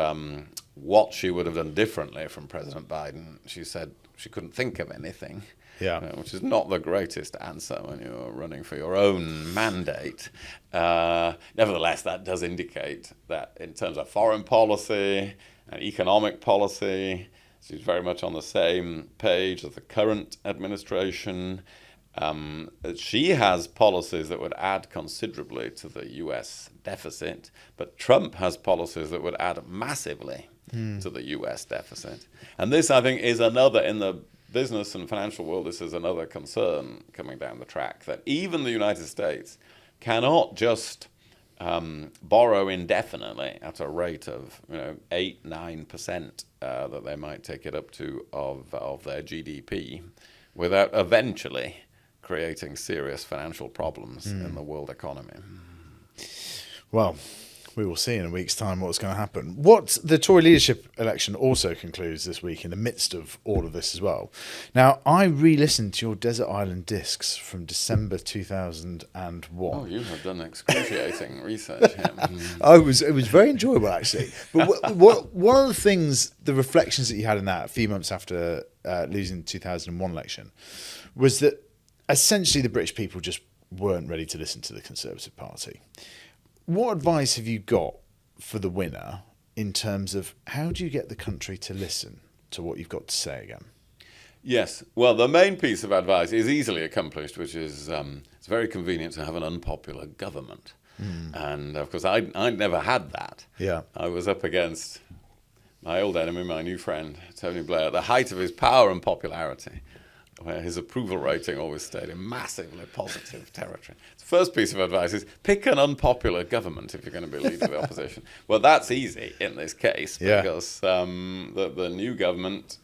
what she would have done differently from President Biden. She said she couldn't think of anything, which is not the greatest answer when you're running for your own mandate. Nevertheless, that does indicate that in terms of foreign policy and economic policy, she's very much on the same page as the current administration. She has policies that would add considerably to the US deficit, but Trump has policies that would add massively to the US deficit. And this, I think, is another, in the business and financial world, this is another concern coming down the track, that even the United States, cannot just borrow indefinitely at a rate of 8-9% that they might take it up to of their GDP without eventually creating serious financial problems in the world economy. Well, we will see in a week's time what's going to happen. What the Tory leadership election also concludes this week in the midst of all of this as well. Now, I re-listened to your Desert Island Discs from December 2001. Oh, you have done excruciating research here. It was very enjoyable, actually. But one of the things, the reflections that you had in that a few months after losing the 2001 election, was that essentially the British people just weren't ready to listen to the Conservative Party. What advice have you got for the winner in terms of how do you get the country to listen to what you've got to say again? Yes. Well, the main piece of advice is easily accomplished, which is it's very convenient to have an unpopular government. And, of course, I'd never had that. Yeah. I was up against my old enemy, my new friend, Tony Blair, at the height of his power and popularity, where his approval rating always stayed in massively positive territory. The first piece of advice is pick an unpopular government if you're going to be leader of the opposition. Well, that's easy in this case because the new government,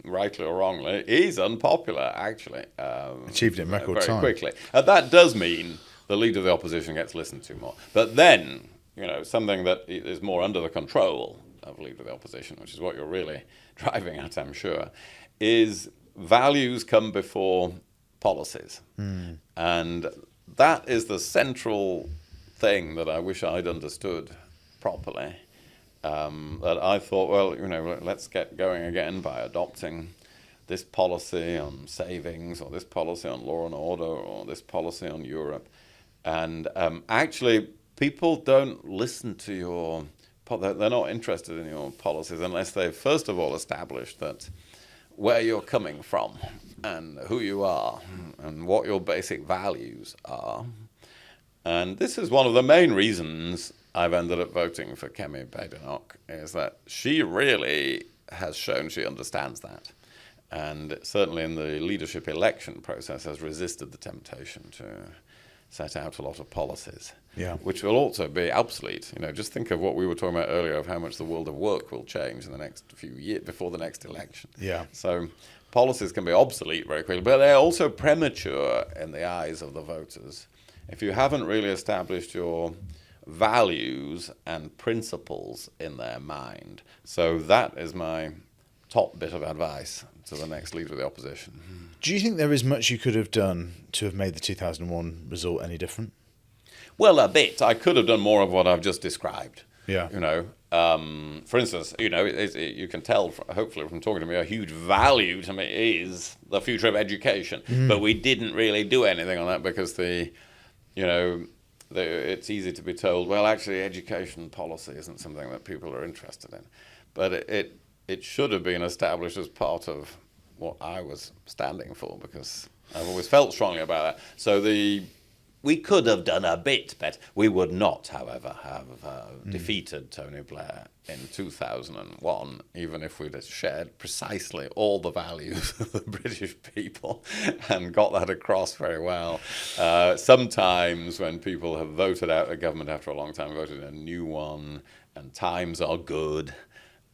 rightly or wrongly, is unpopular, actually. Achieved it in record very time. quickly. That does mean the leader of the opposition gets listened to more. But then, something that is more under the control of leader of the opposition, which is what you're really driving at, I'm sure, is values come before policies. And that is the central thing that I wish I'd understood properly. That I thought, well, let's get going again by adopting this policy on savings, or this policy on law and order, or this policy on Europe. And actually, people don't listen to your... They're not interested in your policies unless they've first of all established that where you're coming from and who you are and what your basic values are. And this is one of the main reasons I've ended up voting for Kemi Badenoch, is that she really has shown she understands that. And certainly in the leadership election process has resisted the temptation to set out a lot of policies, which will also be obsolete. Just think of what we were talking about earlier of how much the world of work will change in the next few years before the next election. Yeah. So policies can be obsolete very quickly, but they're also premature in the eyes of the voters. If you haven't really established your values and principles in their mind. So that is my top bit of advice to the next leader of the opposition. Do you think there is much you could have done to have made the 2001 result any different? Well, a bit. I could have done more of what I've just described. Yeah. For instance, you can tell, hopefully, from talking to me, a huge value to me is the future of education. But we didn't really do anything on that because it's easy to be told, well, actually, education policy isn't something that people are interested in. But it should have been established as part of what I was standing for, because I've always felt strongly about that. So we could have done a bit better. We would not, however, have defeated Tony Blair in 2001, even if we'd have shared precisely all the values of the British people and got that across very well. Sometimes when people have voted out a government after a long time, voted in a new one, and times are good,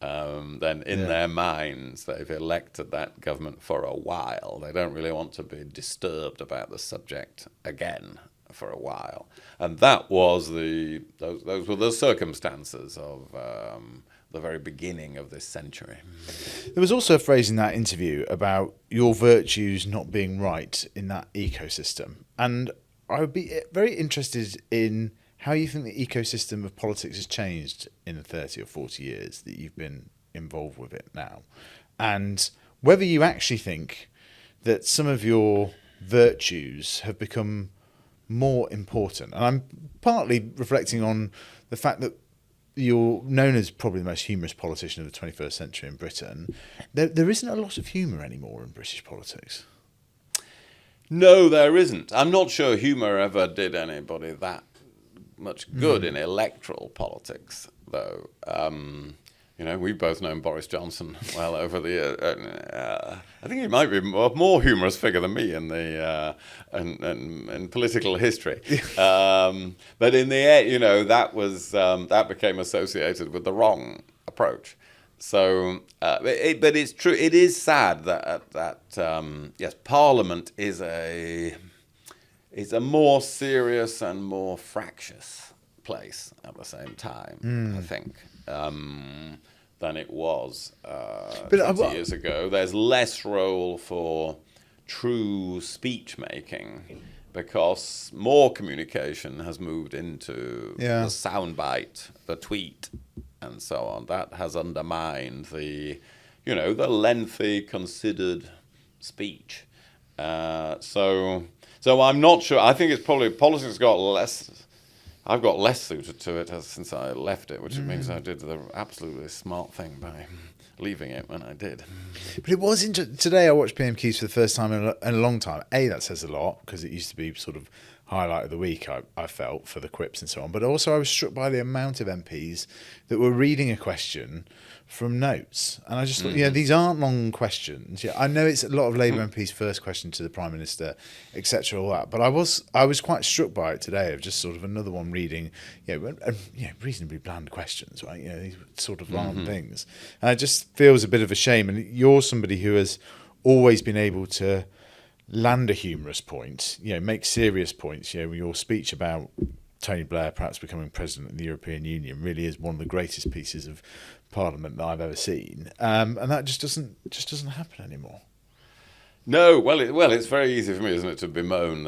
then in their minds they've elected that government for a while. They don't really want to be disturbed about the subject again for a while. And that was those were the circumstances of the very beginning of this century. There was also a phrase in that interview about your virtues not being right in that ecosystem. And I would be very interested in how you think the ecosystem of politics has changed in the 30 or 40 years that you've been involved with it now. And whether you actually think that some of your virtues have become more important. And I'm partly reflecting on the fact that you're known as probably the most humorous politician of the 21st century in Britain. There isn't a lot of humour anymore in British politics. No, there isn't. I'm not sure humour ever did anybody that much good in electoral politics, though. we've both known Boris Johnson well over the years. I think he might be a more humorous figure than me in the in political history. But in the end, that became associated with the wrong approach. So, but it's true. It is sad that yes, Parliament is a more serious and more fractious place at the same time, I think, than it was 20 years ago. There's less role for true speech making because more communication has moved into the soundbite, the tweet, and so on. That has undermined the lengthy, considered speech. So I'm not sure. I think it's probably politics got less. I've got less suited to it since I left it, which means I did the absolutely smart thing by leaving it when I did. But it was interesting. Today I watched PM Keys for the first time in a long time. That says a lot because it used to be sort of highlight of the week, I felt, for the quips and so on. But also I was struck by the amount of MPs that were reading a question from notes. And I just thought, these aren't long questions. Yeah, I know it's a lot of Labour MPs' first question to the Prime Minister, etc., all that. But I was quite struck by it today of just sort of another one reading, reasonably bland questions, right? These sort of long things. And it just feels a bit of a shame. And you're somebody who has always been able to land a humorous point, make serious points. Your speech about Tony Blair perhaps becoming president of the European Union really is one of the greatest pieces of Parliament that I've ever seen, and that just doesn't happen anymore. No, well, it's very easy for me, isn't it, to bemoan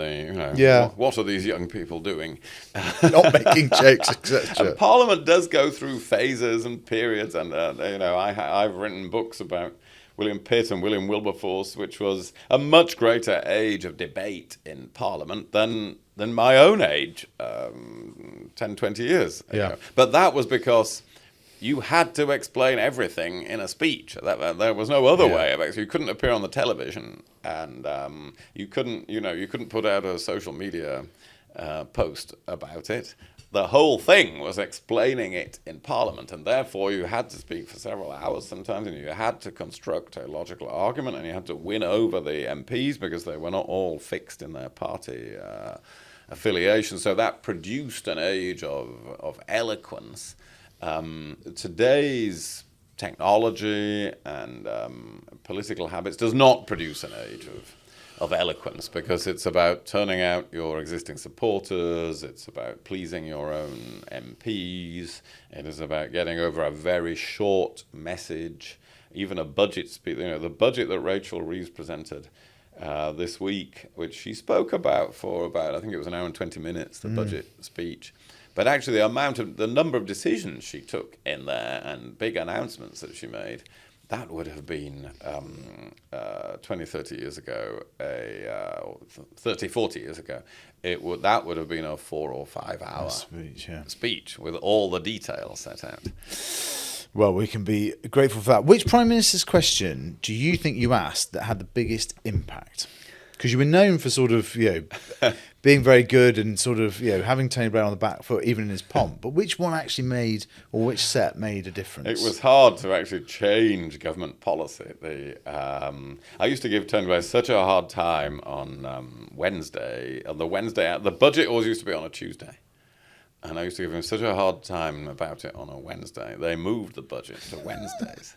what are these young people doing? Not making jokes, etc. Parliament does go through phases and periods, and I've written books about William Pitt and William Wilberforce, which was a much greater age of debate in Parliament than my own age, 10, 20 years ago. But that was because you had to explain everything in a speech. There was no other way of it. You couldn't appear on the television, and you couldn't put out a social media post about it. The whole thing was explaining it in Parliament, and therefore you had to speak for several hours sometimes, and you had to construct a logical argument, and you had to win over the MPs because they were not all fixed in their party affiliation. So that produced an age of eloquence. Today's technology and political habits does not produce an age of eloquence, because it's about turning out your existing supporters, it's about pleasing your own MPs, it is about getting over a very short message, even a budget speech. The budget that Rachel Reeves presented this week, which she spoke about for about, I think it was an hour and 20 minutes, the budget speech. But actually the number of decisions she took in there and big announcements that she made, that would have been 20, 30 years ago, 30, 40 years ago. That would have been a 4 or 5 hour speech with all the details set out. Well, we can be grateful for that. Which Prime Minister's question do you think you asked that had the biggest impact? Because you were known for sort of, being very good and sort of, having Tony Blair on the back foot, even in his pomp. But which one actually made, or which set made a difference? It was hard to actually change government policy. I used to give Tony Blair such a hard time on Wednesday. On the Wednesday, the budget always used to be on a Tuesday. And I used to give him such a hard time about it on a Wednesday. They moved the budget to Wednesdays.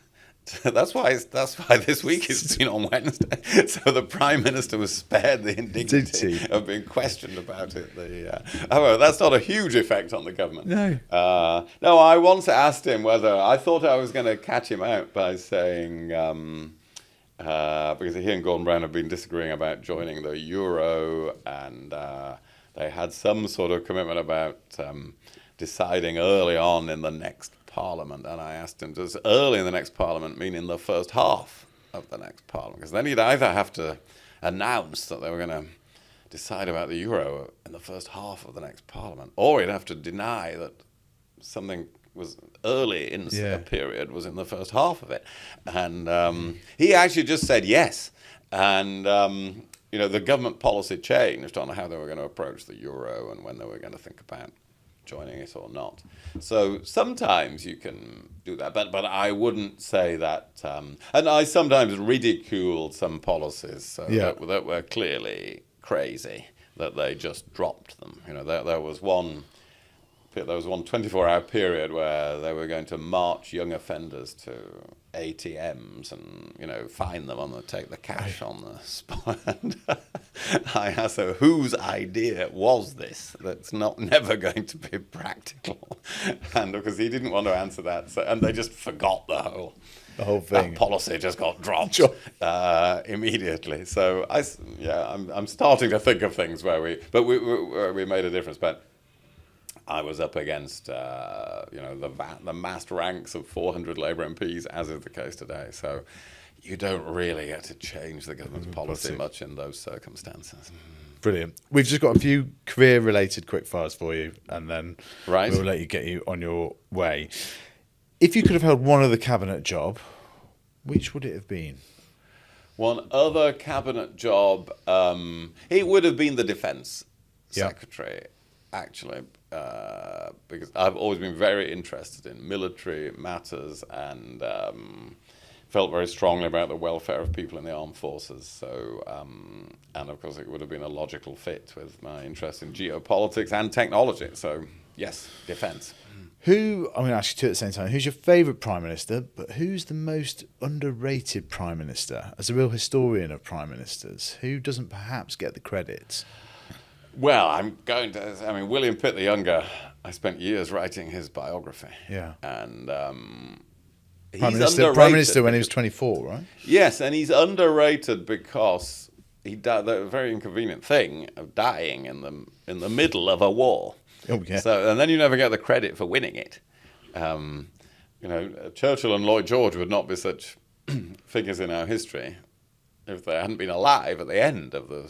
That's why this week it's been on Wednesday. So the Prime Minister was spared the indignity of being questioned about it. However, that's not a huge effect on the government. No. No, I once asked him whether I thought I was going to catch him out by saying, because he and Gordon Brown have been disagreeing about joining the Euro, and they had some sort of commitment about deciding early on in the next Parliament, and I asked him, does early in the next Parliament mean in the first half of the next Parliament? Because then he'd either have to announce that they were going to decide about the Euro in the first half of the next Parliament, or he'd have to deny that something was early in a period was in the first half of it. And he actually just said yes. And, the government policy changed on how they were going to approach the Euro and when they were going to think about joining it or not. So sometimes you can do that, but I wouldn't say that. And I sometimes ridiculed some policies that were clearly crazy, that they just dropped them. You know, there was one 24-hour period where they were going to march young offenders to ATMs and, you know, fine them and take the cash on the spot. And I asked her, whose idea was this? That's never going to be practical. And because he didn't want to answer that, and they just forgot the whole thing. That policy just got dropped immediately. So I'm starting to think of things where we made a difference, but I was up against, the massed ranks of 400 Labour MPs, as is the case today. So you don't really get to change the government's policy much in those circumstances. Brilliant. We've just got a few career-related quickfires for you, and then we'll let you get you on your way. If you could have held one other cabinet job, which would it have been? One other cabinet job, it would have been the Defence Secretary, actually. Because I've always been very interested in military matters and felt very strongly about the welfare of people in the armed forces. So, and of course, it would have been a logical fit with my interest in geopolitics and technology. So, yes, defence. I'm going to ask you two at the same time. Who's your favourite Prime Minister, but who's the most underrated Prime Minister? As a real historian of Prime Ministers, who doesn't perhaps get the credit? Well, William Pitt the Younger, I spent years writing his biography. Yeah. And Prime Minister when he was 24, right? Yes, and he's underrated because he died, the very inconvenient thing of dying in the middle of a war. Oh, yeah. So, and then you never get the credit for winning it. Churchill and Lloyd George would not be such figures in our history if they hadn't been alive at the end of the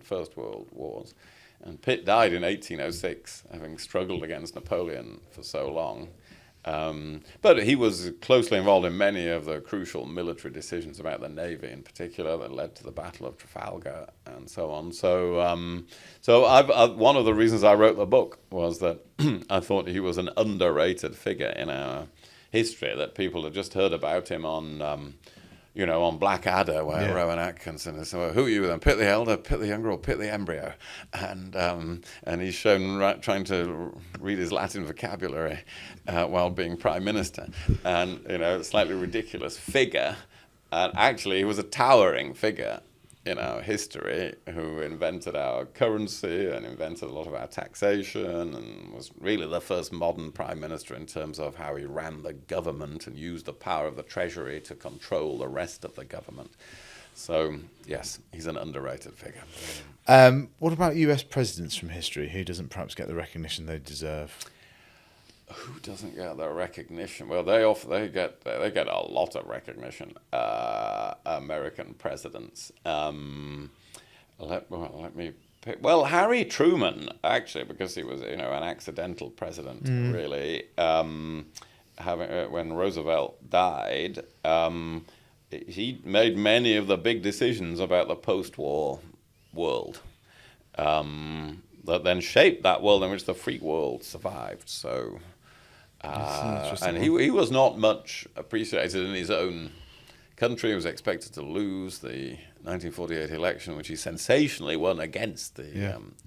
First World Wars. And Pitt died in 1806, having struggled against Napoleon for so long. But he was closely involved in many of the crucial military decisions about the Navy in particular that led to the Battle of Trafalgar and so on. So one of the reasons I wrote the book was that I thought he was an underrated figure in our history, that people had just heard about him on Blackadder, where Rowan Atkinson is, who are you then? Pitt the Elder, Pitt the Younger, or Pitt the Embryo? And he's shown trying to read his Latin vocabulary while being Prime Minister. And, slightly ridiculous figure. And actually, he was a towering figure in our history who invented our currency and invented a lot of our taxation and was really the first modern prime minister in terms of how he ran the government and used the power of the treasury to control the rest of the government. So, yes, he's an underrated figure. What about US presidents from history? Who doesn't perhaps get the recognition they deserve? Who doesn't get the recognition? Well, they get a lot of recognition. American presidents. Let me pick. Well, Harry Truman, actually, because he was an accidental president, really. When Roosevelt died, he made many of the big decisions about the post-war world. That then shaped that world in which the free world survived. So. And he was not much appreciated in his own country. He was expected to lose the 1948 election, which he sensationally won against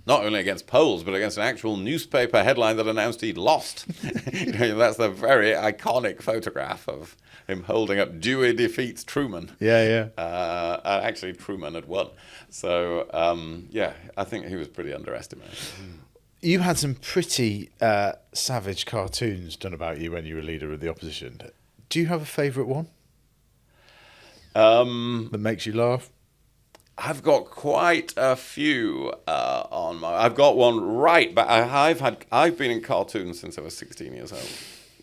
not only against polls, but against an actual newspaper headline that announced he'd lost. That's the very iconic photograph of him holding up "Dewey defeats Truman." Actually, Truman had won. So, I think he was pretty underestimated. You had some pretty savage cartoons done about you when you were leader of the opposition. Do you have a favourite one that makes you laugh? I've got quite a few on my. I've got one right, but I've been in cartoons since I was 16 years old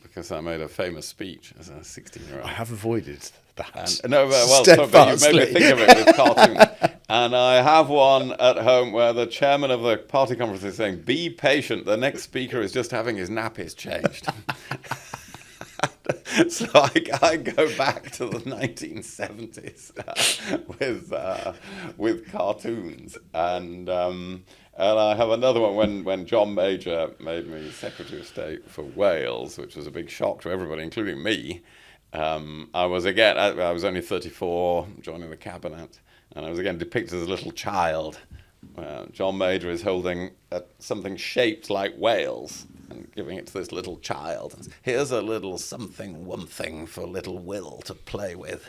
because I made a famous speech as a 16-year-old. I have avoided that. But you made me think of it with cartoons. And I have one at home where the chairman of the party conference is saying, "Be patient, the next speaker is just having his nappies changed." So I go back to the 1970s with cartoons, and I have another one when John Major made me Secretary of State for Wales, which was a big shock to everybody, including me. I was only 34, joining the cabinet, and I was again depicted as a little child. John Major is holding something shaped like Wales and giving it to this little child. Here's a little something, one thing for little Will to play with.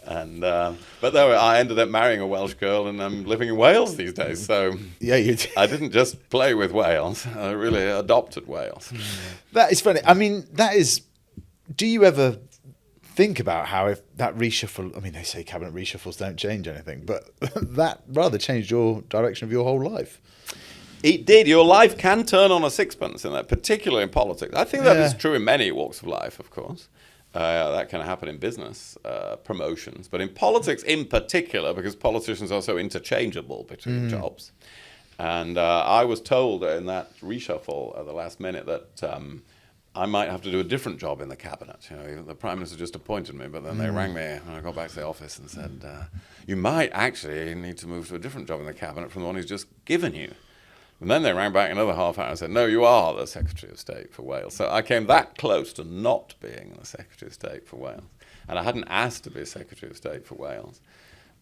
And but though I ended up marrying a Welsh girl, and I'm living in Wales these days. So Yeah, you did. I didn't just play with Wales. I really adopted Wales. That is funny. I mean, that is. Do you ever think about how if that reshuffle? I mean, they say cabinet reshuffles don't change anything, but that rather changed your direction of your whole life. It did. Your life can turn on a sixpence in that, particularly in politics. I think that is true in many walks of life, of course. That can happen in business, promotions, but in politics in particular, because politicians are so interchangeable between jobs. And I was told in that reshuffle at the last minute that I might have to do a different job in the cabinet. You know, the Prime Minister just appointed me, but then they rang me when I got back to the office and said, you might actually need to move to a different job in the cabinet from the one he's just given you. And then they rang back another half hour and said, no, you are the Secretary of State for Wales. So I came that close to not being the Secretary of State for Wales. And I hadn't asked to be Secretary of State for Wales.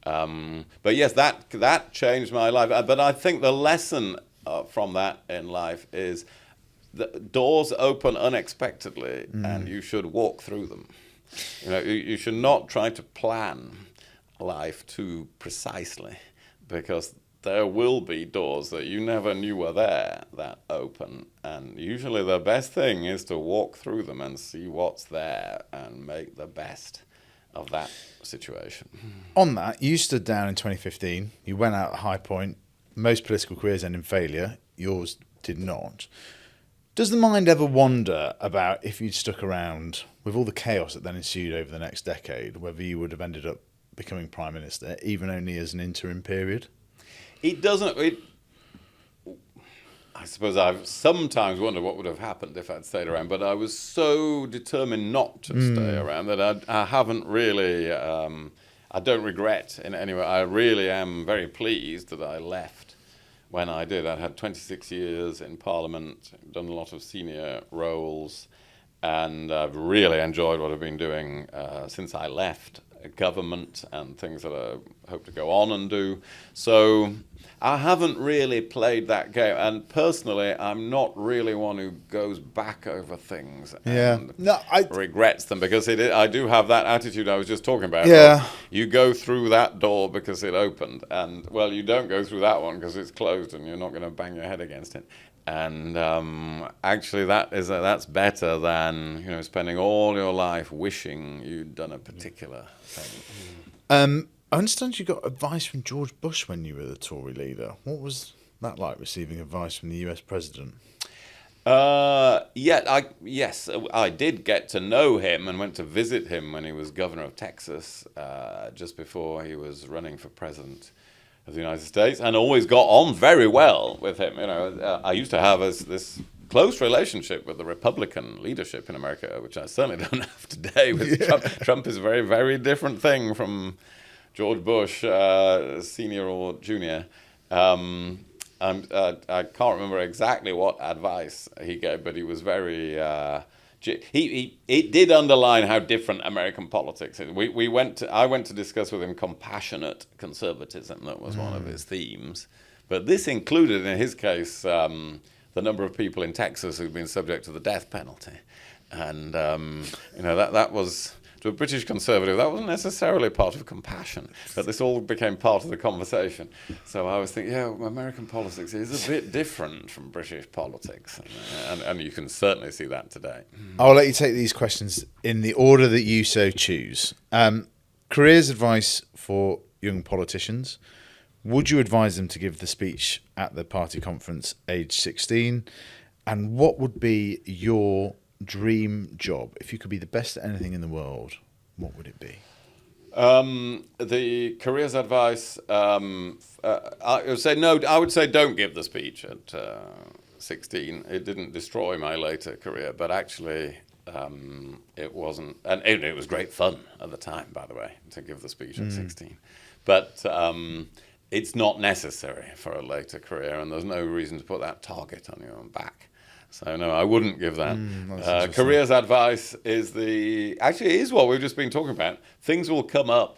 But yes, that changed my life. But I think the lesson from that in life is that doors open unexpectedly, and you should walk through them. You know, you should not try to plan life too precisely, because there will be doors that you never knew were there that open, and usually the best thing is to walk through them and see what's there and make the best of that situation. On that, you stood down in 2015. You went out at a high point. Most political careers end in failure. Yours did not. Does the mind ever wander about if you'd stuck around with all the chaos that then ensued over the next decade, whether you would have ended up becoming Prime Minister, even only as an interim period? It doesn't. I suppose I've sometimes wondered what would have happened if I'd stayed around, but I was so determined not to stay around that I haven't really. I don't regret in any way. I really am very pleased that I left when I did. I'd had 26 years in Parliament, done a lot of senior roles, and I've really enjoyed what I've been doing since I left government, and things that I hope to go on and do. So I haven't really played that game, and personally I'm not really one who goes back over things and regrets them, because I do have that attitude I was just talking about. Yeah. You go through that door because it opened, and well, you don't go through that one because it's closed and you're not going to bang your head against it. And actually, that's better than, you know, spending all your life wishing you'd done a particular thing. I understand you got advice from George Bush when you were the Tory leader. What was that like, receiving advice from the US president? Yes, I did get to know him and went to visit him when he was governor of Texas, just before he was running for president of the United States, and always got on very well with him. You know, I used to have this close relationship with the Republican leadership in America, which I certainly don't have today with Trump. Trump is a very, very different thing from George Bush, senior or junior. I can't remember exactly what advice he gave, but he was very. It did underline how different American politics is. I went to discuss with him compassionate conservatism. That was one of his themes. But this included, in his case, the number of people in Texas who've been subject to the death penalty, and you know, that was, to a British Conservative, that wasn't necessarily part of compassion, but this all became part of the conversation. So I was thinking, yeah, American politics is a bit different from British politics, and you can certainly see that today. I'll let you take these questions in the order that you so choose. Careers advice for young politicians. Would you advise them to give the speech at the party conference age 16? And what would be your dream job? If you could be the best at anything in the world, what would it be? The careers advice, I would say no. I would say don't give the speech at 16. It didn't destroy my later career, but actually it wasn't, and it was great fun at the time, by the way, to give the speech at 16. But it's not necessary for a later career, and there's no reason to put that target on your own back. So no, I wouldn't give that. Careers advice is actually it is what we've just been talking about. Things will come up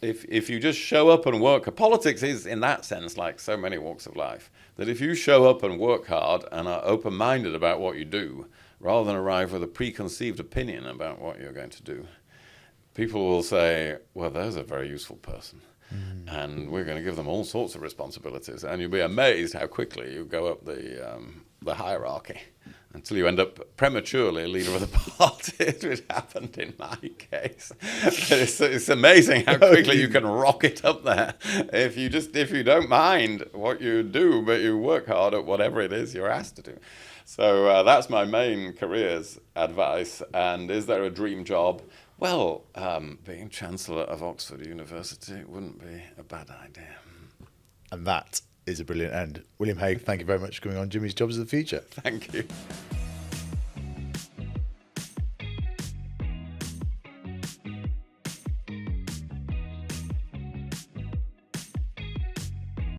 if you just show up and work. Politics is, in that sense, like so many walks of life, that if you show up and work hard and are open-minded about what you do, rather than arrive with a preconceived opinion about what you're going to do, people will say, well, there's a very useful person. And we're going to give them all sorts of responsibilities. And you'll be amazed how quickly you go up the hierarchy until you end up prematurely leader of the party, which happened in my case. It's amazing how quickly you can rocket up there if you don't mind what you do, but you work hard at whatever it is you're asked to do. So that's my main careers advice. And is there a dream job? Well, being Chancellor of Oxford University wouldn't be a bad idea. And that is a brilliant end. William Hague, thank you very much for coming on Jimmy's Jobs of the Future. Thank you.